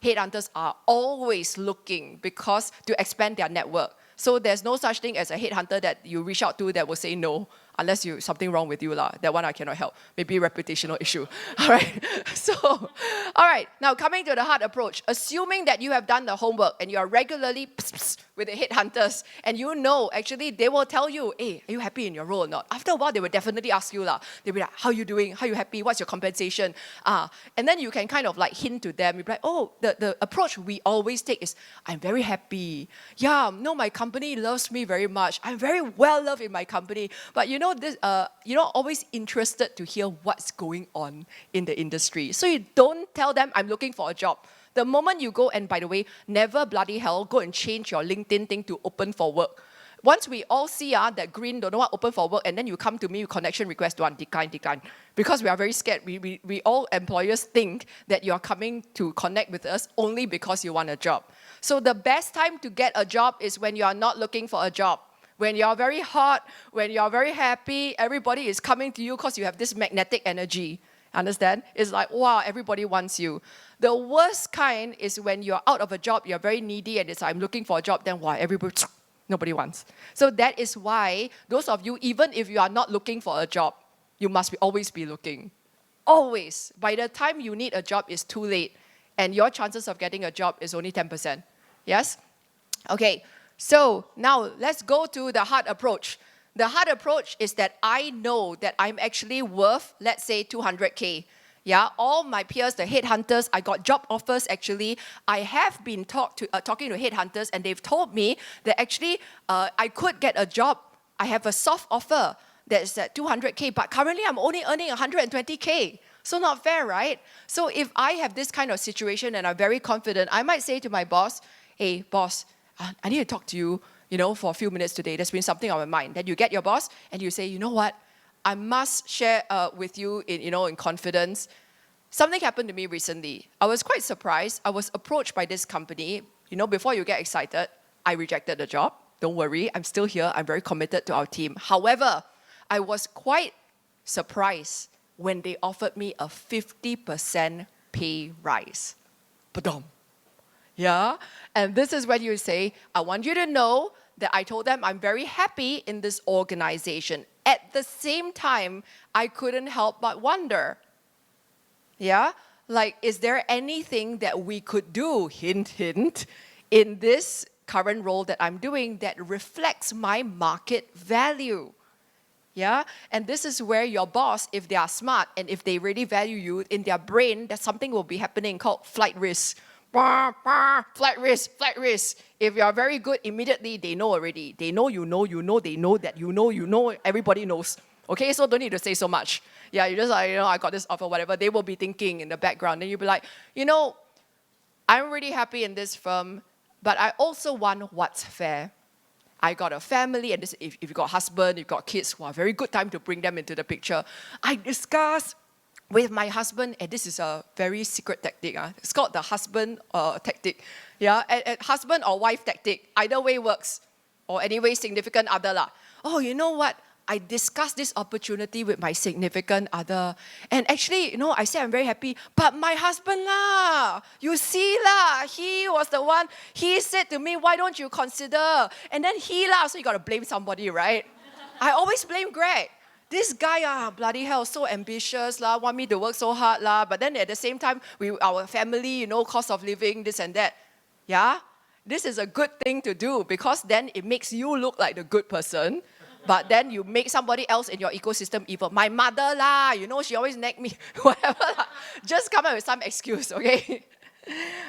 Headhunters are always looking to expand their network. So there's no such thing as a headhunter that you reach out to that will say no, unless something wrong with you. That one I cannot help. Maybe reputational issue. All right. So, all right. Now coming to the hard approach. Assuming that you have done the homework and you are regularly with the headhunters and actually they will tell you, hey, are you happy in your role or not? After a while, they will definitely ask you. They'll be like, how are you doing? How are you happy? What's your compensation? And then you can kind of like hint to them. You'll be like, oh, the approach we always take is, I'm very happy. Yeah, no, my company loves me very much. I'm very well loved in my company. But you're not always interested to hear what's going on in the industry. So you don't tell them, I'm looking for a job. The moment you go, and by the way, never bloody hell go and change your LinkedIn thing to open for work. Once we all see that green, don't know what, open for work, and then you come to me with connection request, one, decline. Because we are very scared. We all employers think that you are coming to connect with us only because you want a job. So the best time to get a job is when you are not looking for a job. When you're very hot, when you're very happy, everybody is coming to you because you have this magnetic energy. Understand? It's like, wow, everybody wants you. The worst kind is when you're out of a job, you're very needy, and it's like, I'm looking for a job, then wow, nobody wants. So that is why those of you, even if you are not looking for a job, you must always be looking. Always. By the time you need a job, it's too late. And your chances of getting a job is only 10%. Yes? Okay, so now let's go to the hard approach. The hard approach is that I know that I'm actually worth, let's say, 200K. Yeah, all my peers, the headhunters, I got job offers actually. I have been talking to headhunters, and they've told me that actually I could get a job. I have a soft offer that's at 200K, but currently I'm only earning 120K. So not fair, right? So if I have this kind of situation and I'm very confident, I might say to my boss, hey, boss, I need to talk to you, for a few minutes today. There's been something on my mind. Then you get your boss and you say, you know what? I must share with you in confidence. Something happened to me recently. I was quite surprised. I was approached by this company. Before you get excited, I rejected the job. Don't worry, I'm still here. I'm very committed to our team. However, I was quite surprised when they offered me a 50% pay rise. Badum. Yeah? And this is when you say, I want you to know that I told them I'm very happy in this organization. At the same time, I couldn't help but wonder, yeah? Like, is there anything that we could do, hint, hint, in this current role that I'm doing that reflects my market value? Yeah? And this is where your boss, if they are smart and if they really value you, in their brain, that something will be happening called flight risk. Flight risk. If you are very good, immediately they know already. They know, they know that you know, everybody knows. Okay, so don't need to say so much. Yeah, you just like, I got this offer, whatever. They will be thinking in the background. Then you'll be like, I'm really happy in this firm, but I also want what's fair. I got a family, and if you've got a husband, you've got kids, very good time to bring them into the picture. I discuss with my husband, and this is a very secret tactic. It's called the husband tactic. Yeah, and husband or wife tactic. Either way works. Or anyway, significant other lah. Oh, you know what? I discussed this opportunity with my significant other. And actually, I said I'm very happy. But my husband lah, you see lah, he was the one, he said to me, why don't you consider? And then he lah, so you got to blame somebody, right? I always blame Greg. This guy, bloody hell, so ambitious lah, want me to work so hard lah. But then at the same time, our family, cost of living, this and that. Yeah? This is a good thing to do because then it makes you look like the good person. But then you make somebody else in your ecosystem evil. My mother lah, she always nag me, whatever lah. Just come up with some excuse, okay?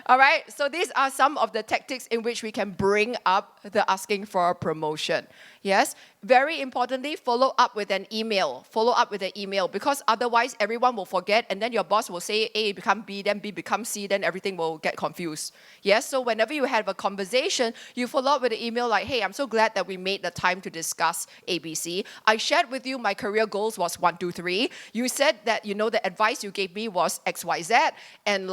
All right, so these are some of the tactics in which we can bring up the asking for a promotion. Yes, very importantly, follow up with an email. Follow up with an email because otherwise everyone will forget and then your boss will say A become B, then B become C, then everything will get confused. Yes, so whenever you have a conversation, you follow up with an email like, hey, I'm so glad that we made the time to discuss ABC. I shared with you my career goals was 1, 2, 3. You said that, the advice you gave me was X, Y, Z, and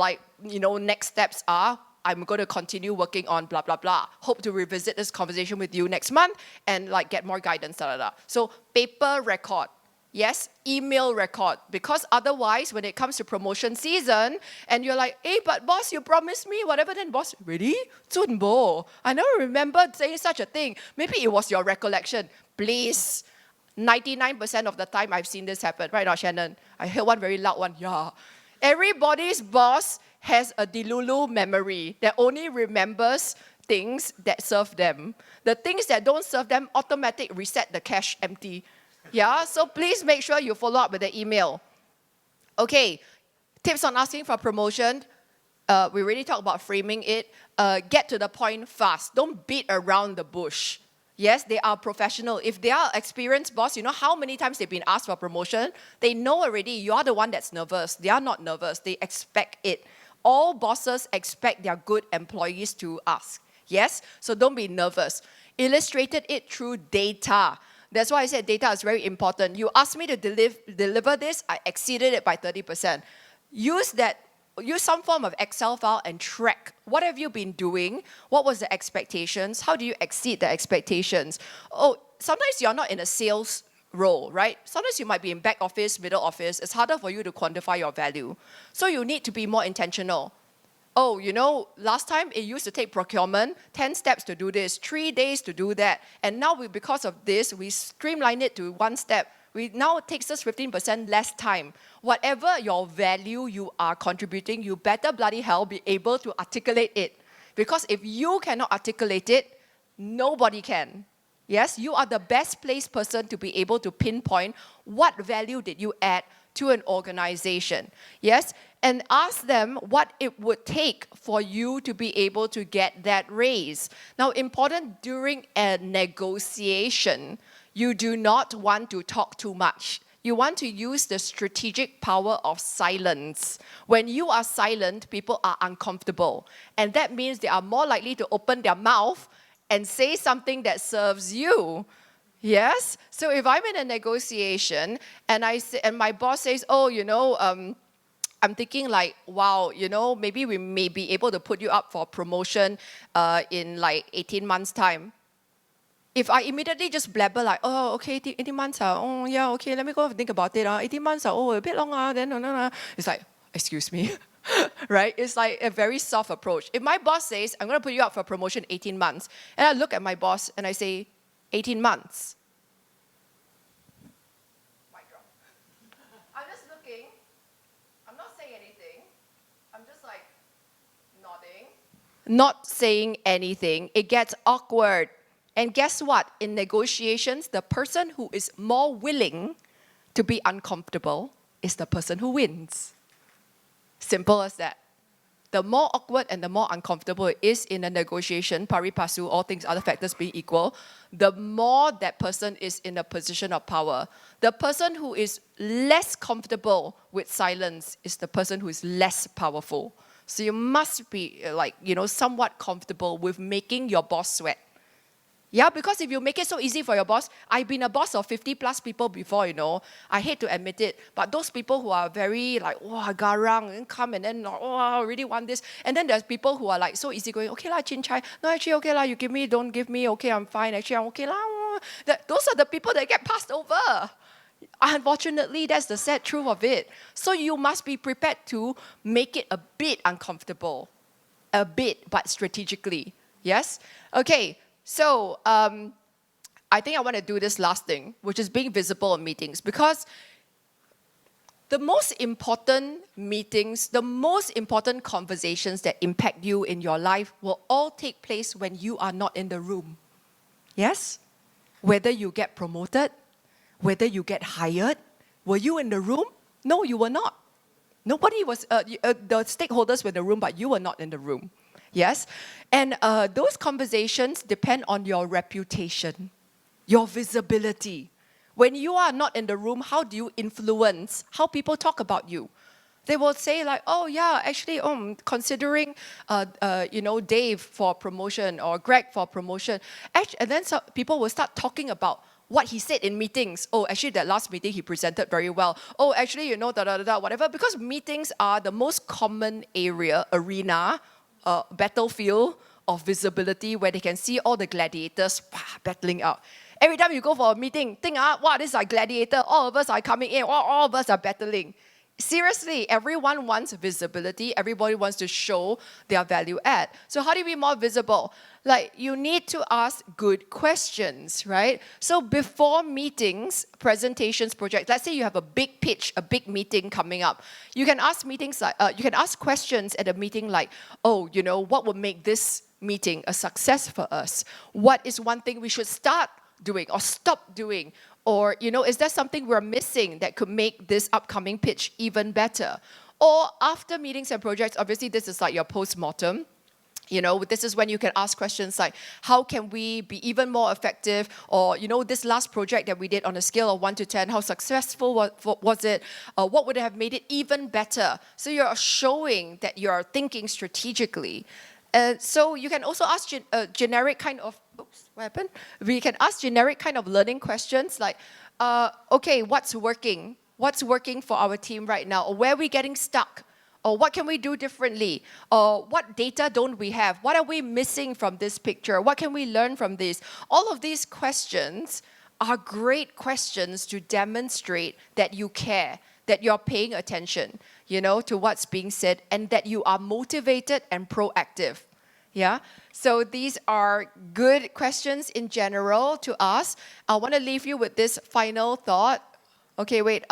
next steps are I'm going to continue working on blah, blah, blah. Hope to revisit this conversation with you next month and get more guidance, da, da, da. So paper record. Yes, email record. Because otherwise, when it comes to promotion season, and you're like, hey, but boss, you promised me whatever, then boss, really? Zunbo, I never remember saying such a thing. Maybe it was your recollection. Please. 99% of the time I've seen this happen. Right now, Shannon? I heard one very loud one. Yeah. Everybody's boss has a delulu memory that only remembers things that serve them. The things that don't serve them automatic reset the cache empty. Yeah, so please make sure you follow up with the email. Okay, tips on asking for promotion. We already talked about framing it. Get to the point fast. Don't beat around the bush. Yes, they are professional. If they are experienced boss, how many times they've been asked for promotion? They know already. You are the one that's nervous. They are not nervous. They expect it. all bosses expect their good employees to ask. Yes? So don't be nervous. Illustrated it through data. That's why I said data is very important. You asked me to deliver this, I exceeded it by 30%. Use some form of Excel file and track. What have you been doing? What was the expectations? How do you exceed the expectations? Oh, sometimes you're not in a sales role, right? Sometimes you might be in back office, middle office. It's harder for you to quantify your value. So you need to be more intentional. Oh, last time it used to take procurement 10 steps to do this, 3 days to do that. And now because of this, we streamline it to 1 step. Now it takes us 15% less time. Whatever your value you are contributing, you better bloody hell be able to articulate it. Because if you cannot articulate it, nobody can. Yes, you are the best placed person to be able to pinpoint what value did you add to an organization. Yes, and ask them what it would take for you to be able to get that raise. Now, important during a negotiation, you do not want to talk too much. You want to use the strategic power of silence. When you are silent, people are uncomfortable. And that means they are more likely to open their mouth and say something that serves you. Yes? So if I'm in a negotiation and my boss says, I'm thinking like, wow, maybe we may be able to put you up for promotion in like 18 months' time. If I immediately just blabber like, oh, okay, 18 months, oh, yeah, okay, let me go and think about it. 18 months, oh, a bit long, then, no. It's like, excuse me, right? It's like a very soft approach. If my boss says, I'm going to put you up for promotion 18 months, and I look at my boss and I say, 18 months. Mic drop. I'm just looking. I'm not saying anything. I'm just like nodding. Not saying anything. It gets awkward. And guess what? In negotiations, the person who is more willing to be uncomfortable is the person who wins. Simple as that. The more awkward and the more uncomfortable it is in a negotiation, pari passu, all things, other factors being equal, the more that person is in a position of power. The person who is less comfortable with silence is the person who is less powerful. So you must be somewhat comfortable with making your boss sweat. Yeah, because if you make it so easy for your boss, I've been a boss of 50 plus people before, I hate to admit it, but those people who are very like, garang, and come and then, I really want this. And then there's people who are like so easygoing, okay lah, chin chai, no, actually, okay lah, you give me, don't give me, okay, I'm fine, actually, I'm okay lah. Those are the people that get passed over. Unfortunately, that's the sad truth of it. So you must be prepared to make it a bit uncomfortable. A bit, but strategically. Yes? Okay. So I think I want to do this last thing, which is being visible in meetings, because the most important meetings, the most important conversations that impact you in your life will all take place when you are not in the room. Yes? Whether you get promoted, whether you get hired, were you in the room? No, you were not. Nobody was, the stakeholders were in the room, but you were not in the room. Yes? And those conversations depend on your reputation, your visibility. When you are not in the room, how do you influence how people talk about you? They will say like, oh yeah, actually, considering, Dave for promotion or Greg for promotion. And then people will start talking about what he said in meetings. Oh, actually, that last meeting, he presented very well. Oh, actually, whatever. Because meetings are the most common arena, battlefield of visibility where they can see all the gladiators battling out. Every time you go for a meeting, think, this is like gladiator. All of us are coming in. All of us are battling. Seriously, everyone wants visibility. Everybody wants to show their value add. So how do you be more visible? Like, you need to ask good questions, right? So before meetings, presentations, projects, let's say you have a big pitch, a big meeting coming up. You can ask questions at a meeting like, what would make this meeting a success for us? What is one thing we should start doing or stop doing? Or, is there something we're missing that could make this upcoming pitch even better? Or after meetings and projects, obviously this is like your post-mortem. You know, this is when you can ask questions like, how can we be even more effective? Or, you know, this last project that we did on a scale of 1 to 10, how successful was it? What would have made it even better? So you're showing that you're thinking strategically. So you can also ask generic kind of, oops, what happened? We can ask generic kind of learning questions like, okay, what's working? What's working for our team right now? Or where are we getting stuck? Or what can we do differently? Or what data don't we have? What are we missing from this picture? What can we learn from this? All of these questions are great questions to demonstrate that you care, that you're paying attention, you know, to what's being said, and that you are motivated and proactive. Yeah? So these are good questions in general to ask. I want to leave you with this final thought. Okay, wait,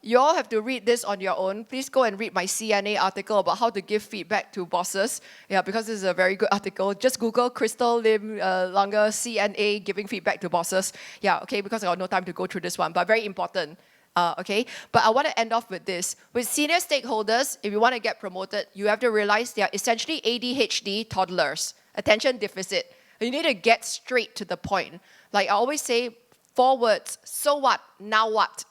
you all have to read this on your own. Please go and read my CNA article about how to give feedback to bosses. Yeah, because this is a very good article. Just Google Crystal Lim-Lange CNA giving feedback to bosses. Yeah, okay, because I got no time to go through this one, but very important. Okay, but I want to end off with this. With senior stakeholders, if you want to get promoted, you have to realize they are essentially ADHD toddlers, attention deficit. You need to get straight to the point. Like I always say, 4 words, so what, now what?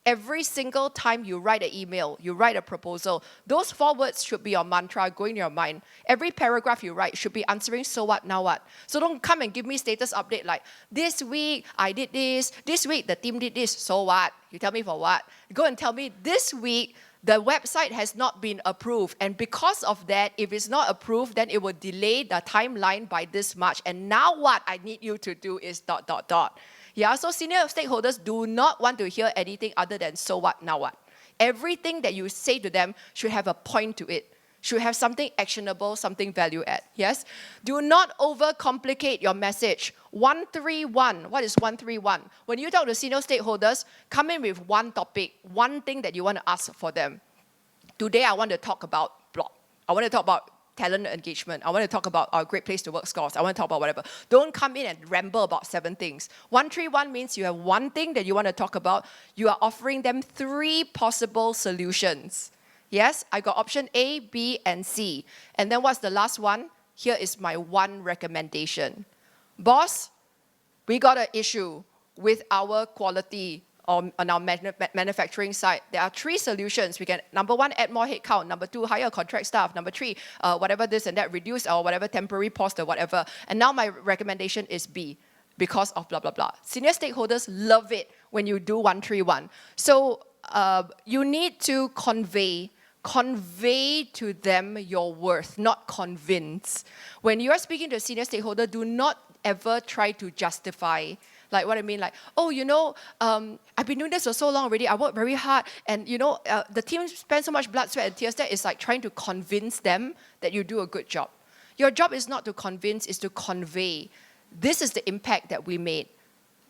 Every single time you write an email, you write a proposal, those 4 words should be your mantra going in your mind. Every paragraph you write should be answering, so what, now what? So don't come and give me status update like, this week I did this week the team did this, so what? You tell me for what? Go and tell me, this week the website has not been approved, and because of that, if it's not approved, then it will delay the timeline by this much, and now what I need you to do is ... Yeah, so senior stakeholders do not want to hear anything other than so what, now what. Everything that you say to them should have a point to it, should have something actionable, something value add, yes? Do not overcomplicate your message. 131, what is 131? When you talk to senior stakeholders, come in with one topic, one thing that you want to ask for them. Today I want to talk about blog. I want to talk about talent engagement. I want to talk about our great place to work scores. I want to talk about whatever. Don't come in and ramble about 7 things. 131 means you have one thing that you want to talk about. You are offering them 3 possible solutions. Yes, I got option A, B, and C. And then what's the last one? Here is my one recommendation. Boss, we got an issue with our quality on our manufacturing side. There are 3 solutions. We can, number 1, add more headcount. Number 2, hire contract staff. Number 3, whatever this and that, reduce or whatever temporary post or whatever. And now my recommendation is B, because of blah, blah, blah. Senior stakeholders love it when you do 131. So you need to convey to them your worth, not convince. When you're speaking to a senior stakeholder, do not ever try to justify. Like what I mean, like, oh, you know, I've been doing this for so long already. I work very hard, and you know, the team spends so much blood, sweat, and tears. That is like trying to convince them that you do a good job. Your job is not to convince; is to convey. This is the impact that we made.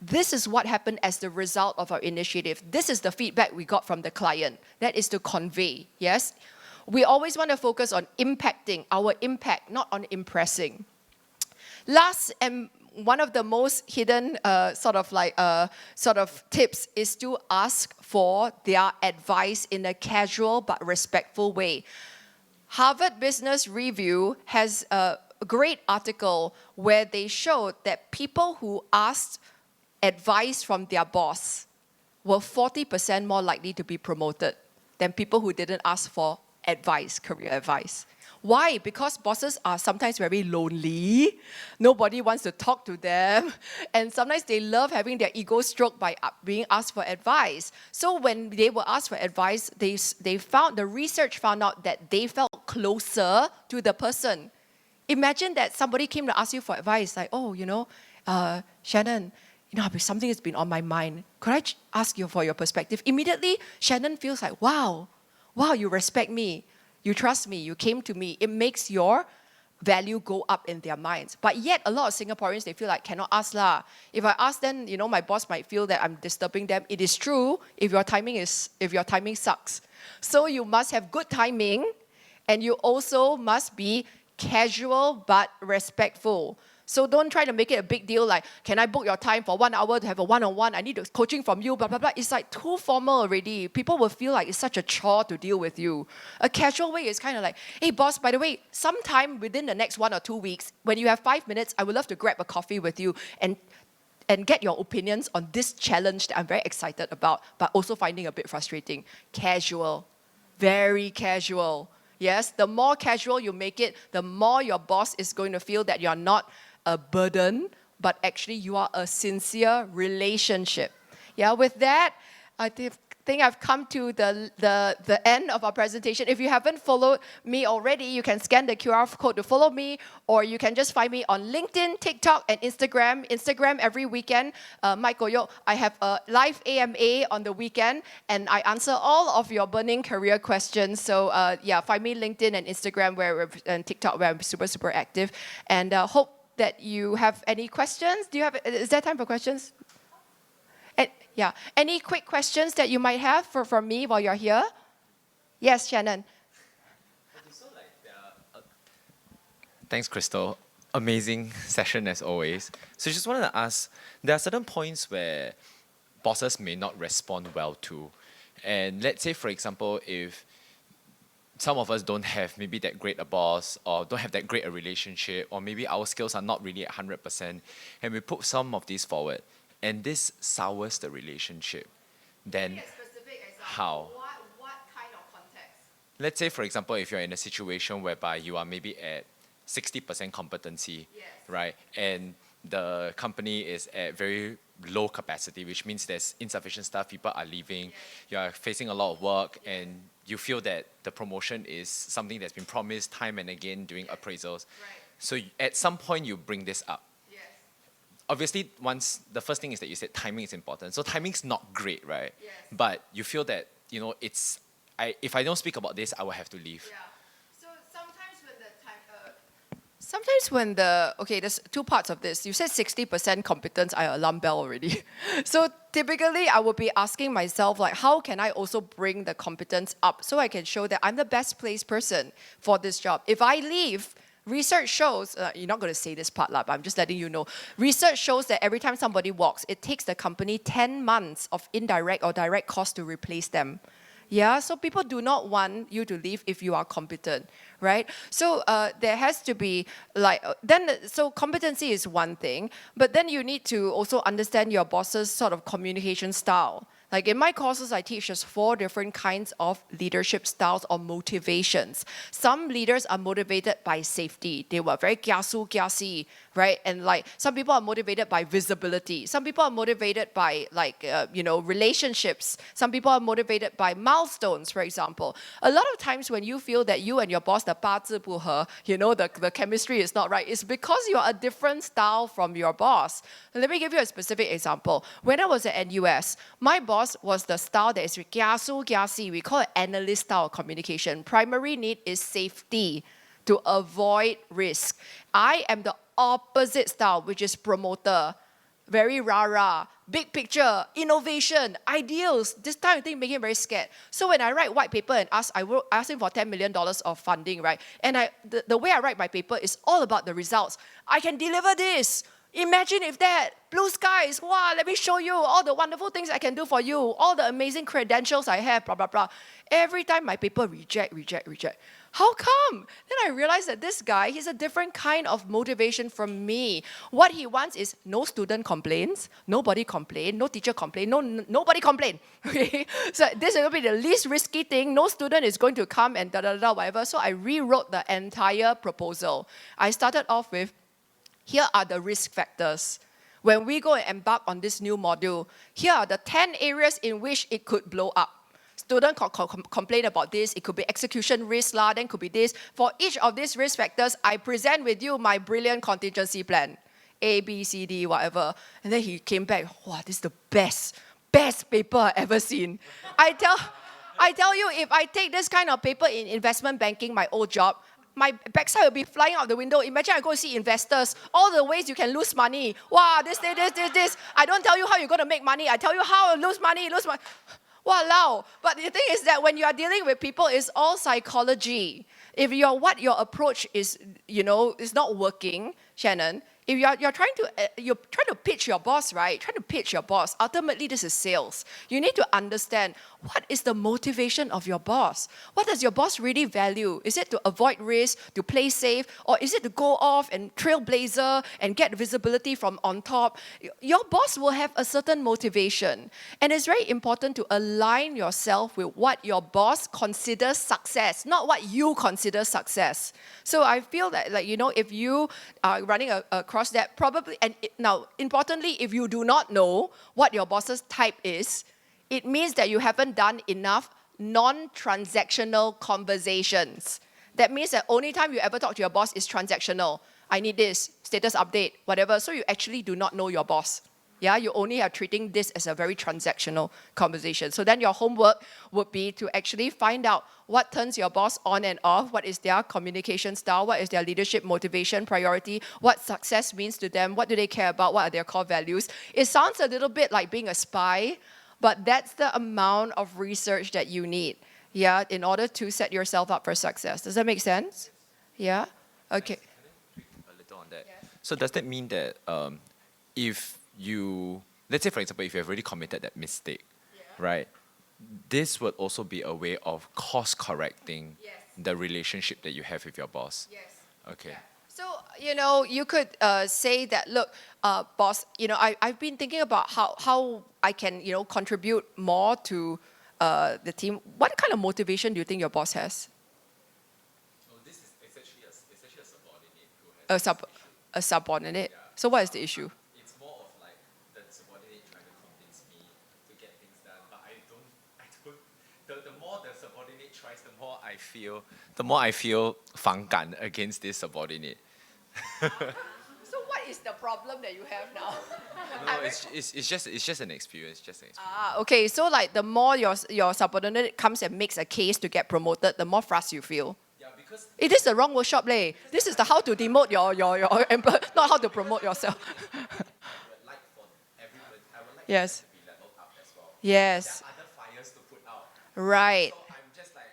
This is what happened as the result of our initiative. This is the feedback we got from the client. That is to convey. Yes, we always want to focus on impacting our impact, not on impressing. Last and one of the most hidden sort of tips is to ask for their advice in a casual but respectful way. Harvard Business Review has a great article where they showed that people who asked advice from their boss were 40% more likely to be promoted than people who didn't ask for advice, career advice. Why? Because bosses are sometimes very lonely. Nobody wants to talk to them. And sometimes they love having their ego stroked by being asked for advice. So when they were asked for advice, the research found out that they felt closer to the person. Imagine that somebody came to ask you for advice, like, oh, you know, Shannon, you know, something has been on my mind. Could I ask you for your perspective? Immediately, Shannon feels like, wow, you respect me. You trust me, you came to me. It makes your value go up in their minds. But yet, a lot of Singaporeans, they feel like, cannot ask lah. If I ask, then, you know, my boss might feel that I'm disturbing them. It is true if your timing sucks. So you must have good timing, and you also must be casual but respectful. So don't try to make it a big deal like, can I book your time for 1 hour to have a one-on-one? I need coaching from you, blah, blah, blah. It's like too formal already. People will feel like it's such a chore to deal with you. A casual way is kind of like, hey boss, by the way, sometime within the next 1 or 2 weeks, when you have 5 minutes, I would love to grab a coffee with you and get your opinions on this challenge that I'm very excited about, but also finding a bit frustrating. Casual, very casual. Yes, the more casual you make it, the more your boss is going to feel that you're not a burden, but actually you are a sincere relationship. Yeah, with that, I think I've come to the end of our presentation. If you haven't followed me already, you can scan the QR code to follow me, or you can just find me on LinkedIn, TikTok, and Instagram. Instagram every weekend. Mike Goyok, I have a live AMA on the weekend, and I answer all of your burning career questions. So yeah, find me LinkedIn and Instagram and TikTok where I'm super active. And hope that you have any questions. Is there time for questions? Yeah, any quick questions that you might have for me while you're here? Yes, Shannon. Thanks, Crystal. Amazing session as always. So just wanted to ask, there are certain points where bosses may not respond well to. And let's say, for example, if some of us don't have maybe that great a boss or don't have that great a relationship, or maybe our skills are not really at 100%, and we put some of these forward, and this sours the relationship, then how? What kind of context? Let's say, for example, if you're in a situation whereby you are maybe at 60% competency, Yes. right? And the company is at very low capacity, which means there's insufficient staff, people are leaving, you are facing a lot of work, and you feel that the promotion is something that's been promised time and again during appraisals. Right. So at some point you bring this up. Yes. Obviously, the first thing is that you said timing is important. So timing's not great, right? Yes. But you feel that, if I don't speak about this, I will have to leave. Yeah. So sometimes when there's two parts of this. You said 60% competence, I alarm bell already. So typically I would be asking myself, like, how can I also bring the competence up so I can show that I'm the best placed person for this job? If I leave, research shows, you're not going to say this part, but I'm just letting you know. Research shows that every time somebody walks, it takes the company 10 months of indirect or direct cost to replace them. Yeah, so people do not want you to leave if you are competent, right? So there has to be so competency is one thing, but then you need to also understand your boss's sort of communication style. Like in my courses, I teach just 4 different kinds of leadership styles or motivations. Some leaders are motivated by safety. They were very kiasu, right? And like some people are motivated by visibility. Some people are motivated by relationships. Some people are motivated by milestones, for example. A lot of times when you feel that you and your boss, the 八字不合, the chemistry is not right, it's because you're a different style from your boss. Let me give you a specific example. When I was at NUS, my boss was the style that is kiasu. We call it analyst style of communication. Primary need is safety to avoid risk. I am the opposite style, which is promoter. Very rah-rah, big picture, innovation, ideals. This time I think make him very scared. So when I write white paper and I ask him for $10 million of funding, right? And the way I write my paper is all about the results. I can deliver this. Imagine if that, blue skies, wow, let me show you all the wonderful things I can do for you, all the amazing credentials I have, blah, blah, blah. Every time my paper reject. How come? Then I realized that this guy, he's a different kind of motivation from me. What he wants is no student complains, nobody complain, no teacher complain, nobody complain. Okay? So this will be the least risky thing. No student is going to come and whatever. So I rewrote the entire proposal. I started off with, here are the risk factors. When we go and embark on this new module, here are the 10 areas in which it could blow up. Student complain about this, it could be execution risk, then could be this. For each of these risk factors, I present with you my brilliant contingency plan. A, B, C, D, whatever. And then he came back, wow, this is the best paper I've ever seen. I tell you, if I take this kind of paper in investment banking, my old job, my backside will be flying out the window. Imagine I go see investors, all the ways you can lose money. Wow, this. I don't tell you how you're going to make money. I tell you how to lose money. Walao. But the thing is that when you are dealing with people, it's all psychology. If what your approach is, is not working, Shannon, If you're trying to pitch your boss, right? Trying to pitch your boss. Ultimately, this is sales. You need to understand what is the motivation of your boss. What does your boss really value? Is it to avoid risk, to play safe, or is it to go off and trailblazer and get visibility from on top? Your boss will have a certain motivation, and it's very important to align yourself with what your boss considers success, not what you consider success. So I feel that, if you are running across that, probably, now, importantly, if you do not know what your boss's type is, it means that you haven't done enough non-transactional conversations. That means that only time you ever talk to your boss is transactional. I need this, status update, whatever. So you actually do not know your boss. Yeah, you only are treating this as a very transactional conversation. So then your homework would be to actually find out what turns your boss on and off, what is their communication style, what is their leadership motivation, priority, what success means to them, what do they care about, what are their core values. It sounds a little bit like being a spy, but that's the amount of research that you need, yeah, in order to set yourself up for success. Does that make sense? Yeah? Okay. A little on that. So does that mean that if you, let's say for example, if you have already committed that mistake, right, this would also be a way of course correcting the relationship that you have with your boss? Yes. Okay. So, you could say that, look, boss, I've been thinking about how I can, contribute more to the team. What kind of motivation do you think your boss has? So this is essentially a subordinate who has A subordinate? Yeah. So what is the issue? It's more of like the subordinate trying to convince me to get things done, but the more the subordinate tries, the more I feel 反感 against this subordinate. So what is the problem that you have now? No, it's just an experience, Okay, so like the more your subordinate comes and makes a case to get promoted, the more frustrated you feel. Yeah, because It is the wrong workshop, leh. This is the how to demote your employee, not how to promote yourself. I would like for everybody, I would like Yes. to be leveled up as well. Yes. There are other fires to put out. Right. So I'm just like,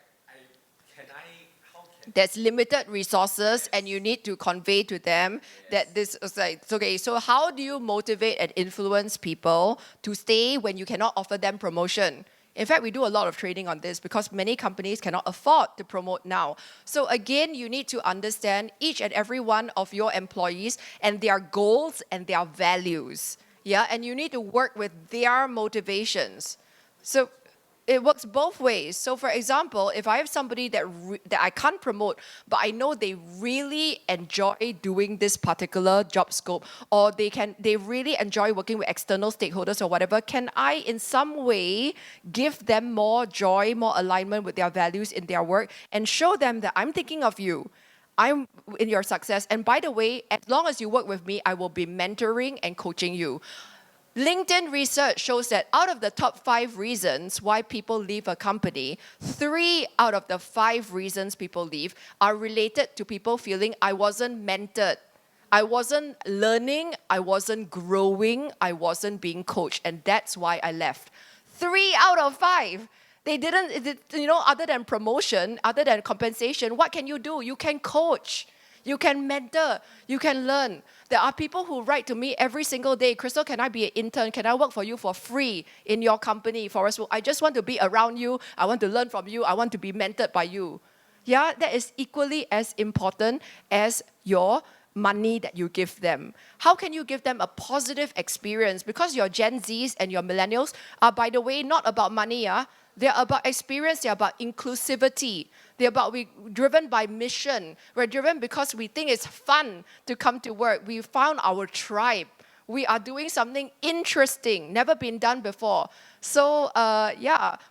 how can There's limited resources, and you need to convey to them that this is like, okay, so how do you motivate and influence people to stay when you cannot offer them promotion? In fact, we do a lot of training on this because many companies cannot afford to promote now. So again, you need to understand each and every one of your employees and their goals and their values. Yeah, and you need to work with their motivations. So it works both ways. So for example, if I have somebody that I can't promote, but I know they really enjoy doing this particular job scope, or they really enjoy working with external stakeholders or whatever, can I in some way give them more joy, more alignment with their values in their work, and show them that I'm thinking of you, I'm in your success, and by the way, as long as you work with me, I will be mentoring and coaching you. LinkedIn research shows that out of the top 5 reasons why people leave a company, 3 out of the 5 reasons people leave are related to people feeling I wasn't mentored, I wasn't learning, I wasn't growing, I wasn't being coached, and that's why I left. 3 out of 5. They didn't, other than promotion, other than compensation, what can you do? You can coach. You can mentor, you can learn. There are people who write to me every single day, Crystal, can I be an intern? Can I work for you for free in your company? I just want to be around you. I want to learn from you. I want to be mentored by you. Yeah, that is equally as important as your money that you give them. How can you give them a positive experience? Because your Gen Zs and your millennials are, by the way, not about money. They're about experience, they're about inclusivity. They're driven by mission. We're driven because we think it's fun to come to work. We found our tribe. We are doing something interesting, never been done before. So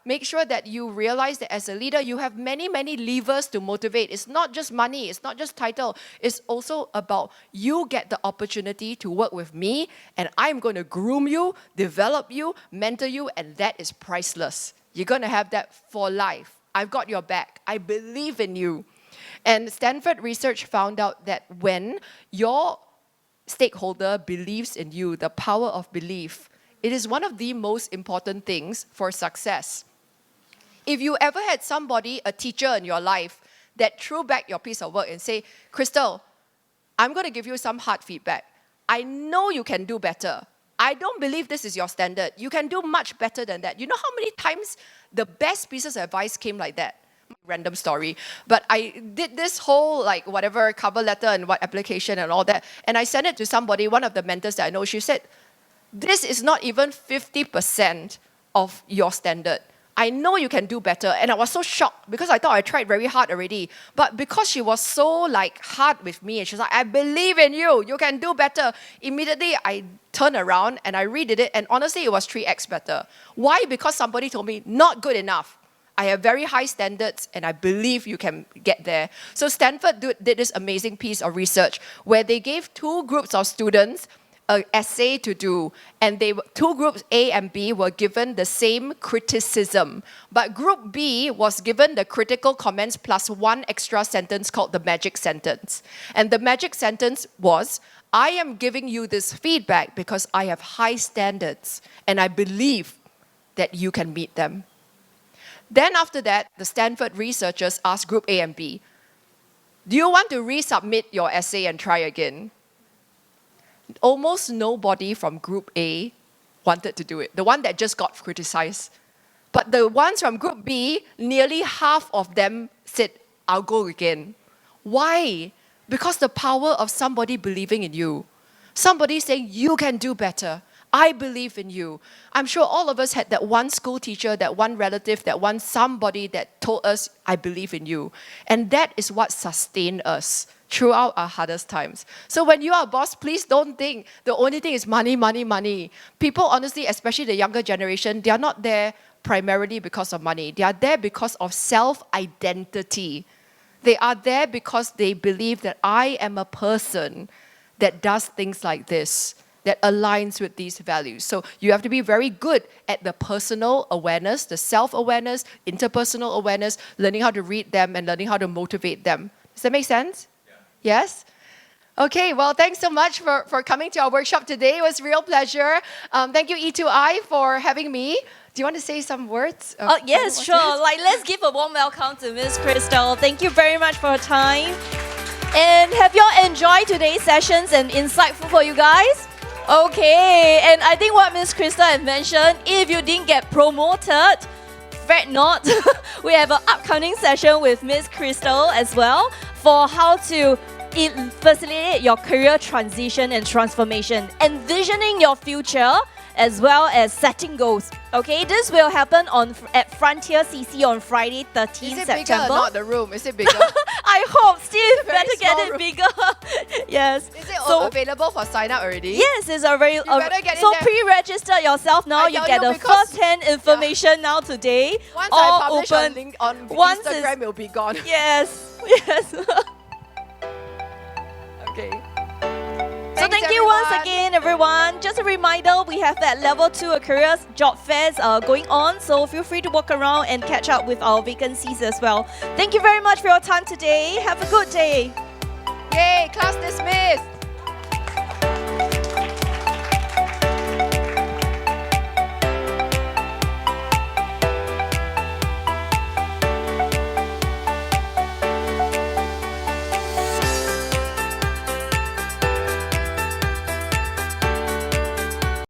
make sure that you realize that as a leader, you have many, many levers to motivate. It's not just money, it's not just title. It's also about you get the opportunity to work with me, and I'm going to groom you, develop you, mentor you, and that is priceless. You're going to have that for life. I've got your back. I believe in you. And Stanford research found out that when your stakeholder believes in you, the power of belief, it is one of the most important things for success. If you ever had somebody, a teacher in your life, that threw back your piece of work and say, Crystal, I'm going to give you some hard feedback. I know you can do better. I don't believe this is your standard. You can do much better than that. You know how many times the best pieces of advice came like that? Random story. But I did this whole like whatever cover letter and what application and all that. And I sent it to somebody, one of the mentors that I know. She said, this is not even 50% of your standard. I know you can do better. And I was so shocked because I thought I tried very hard already. But because she was so like hard with me, and she was like, I believe in you. You can do better. Immediately, I turned around and I redid it. And honestly, it was 3x better. Why? Because somebody told me, not good enough. I have very high standards and I believe you can get there. So Stanford did this amazing piece of research where they gave 2 groups of students an essay to do, and two groups A and B were given the same criticism, but group B was given the critical comments plus 1 extra sentence called the magic sentence. And the magic sentence was, I am giving you this feedback because I have high standards and I believe that you can meet them. Then after that, the Stanford researchers asked group A and B, do you want to resubmit your essay and try again? Almost nobody from group A wanted to do it, the one that just got criticized. But the ones from group B, nearly half of them said, I'll go again. Why? Because the power of somebody believing in you. Somebody saying, you can do better. I believe in you. I'm sure all of us had that one school teacher, that one relative, that one somebody that told us, I believe in you. And that is what sustained us throughout our hardest times. So when you are a boss, please don't think the only thing is money, money, money. People, honestly, especially the younger generation, they are not there primarily because of money. They are there because of self-identity. They are there because they believe that I am a person that does things like this, that aligns with these values. So you have to be very good at the personal awareness, the self-awareness, interpersonal awareness, learning how to read them and learning how to motivate them. Does that make sense? Yeah. Yes? Okay, well, thanks so much for coming to our workshop today. It was a real pleasure. Thank you, E2I, for having me. Do you want to say some words? Oh, yes, sure. Like, let's give a warm welcome to Miss Crystal. Thank you very much for her time. And have you all enjoyed today's sessions and insightful for you guys? Okay, and I think what Miss Crystal had mentioned, if you didn't get promoted, fret not. We have an upcoming session with Miss Crystal as well for how to facilitate your career transition and transformation, envisioning your future as well as setting goals. Okay, this will happen at Frontier CC on Friday, 13th Is it September. bigger or not, the room? Is it bigger? I hope, Steve, Very better get small it room. bigger. Yes. Is it available for sign up already? Yes, it's already. better get in So there. pre-register yourself now. I You tell get you the because- first-hand information now today. Once all I publish open. on link on Once Instagram, it's- it'll be gone. Yes, yes. Okay. So thank you once again, everyone. Just a reminder, we have that level 2 careers job fairs going on. So feel free to walk around and catch up with our vacancies as well. Thank you very much for your time today. Have a good day. Yay, class dismissed.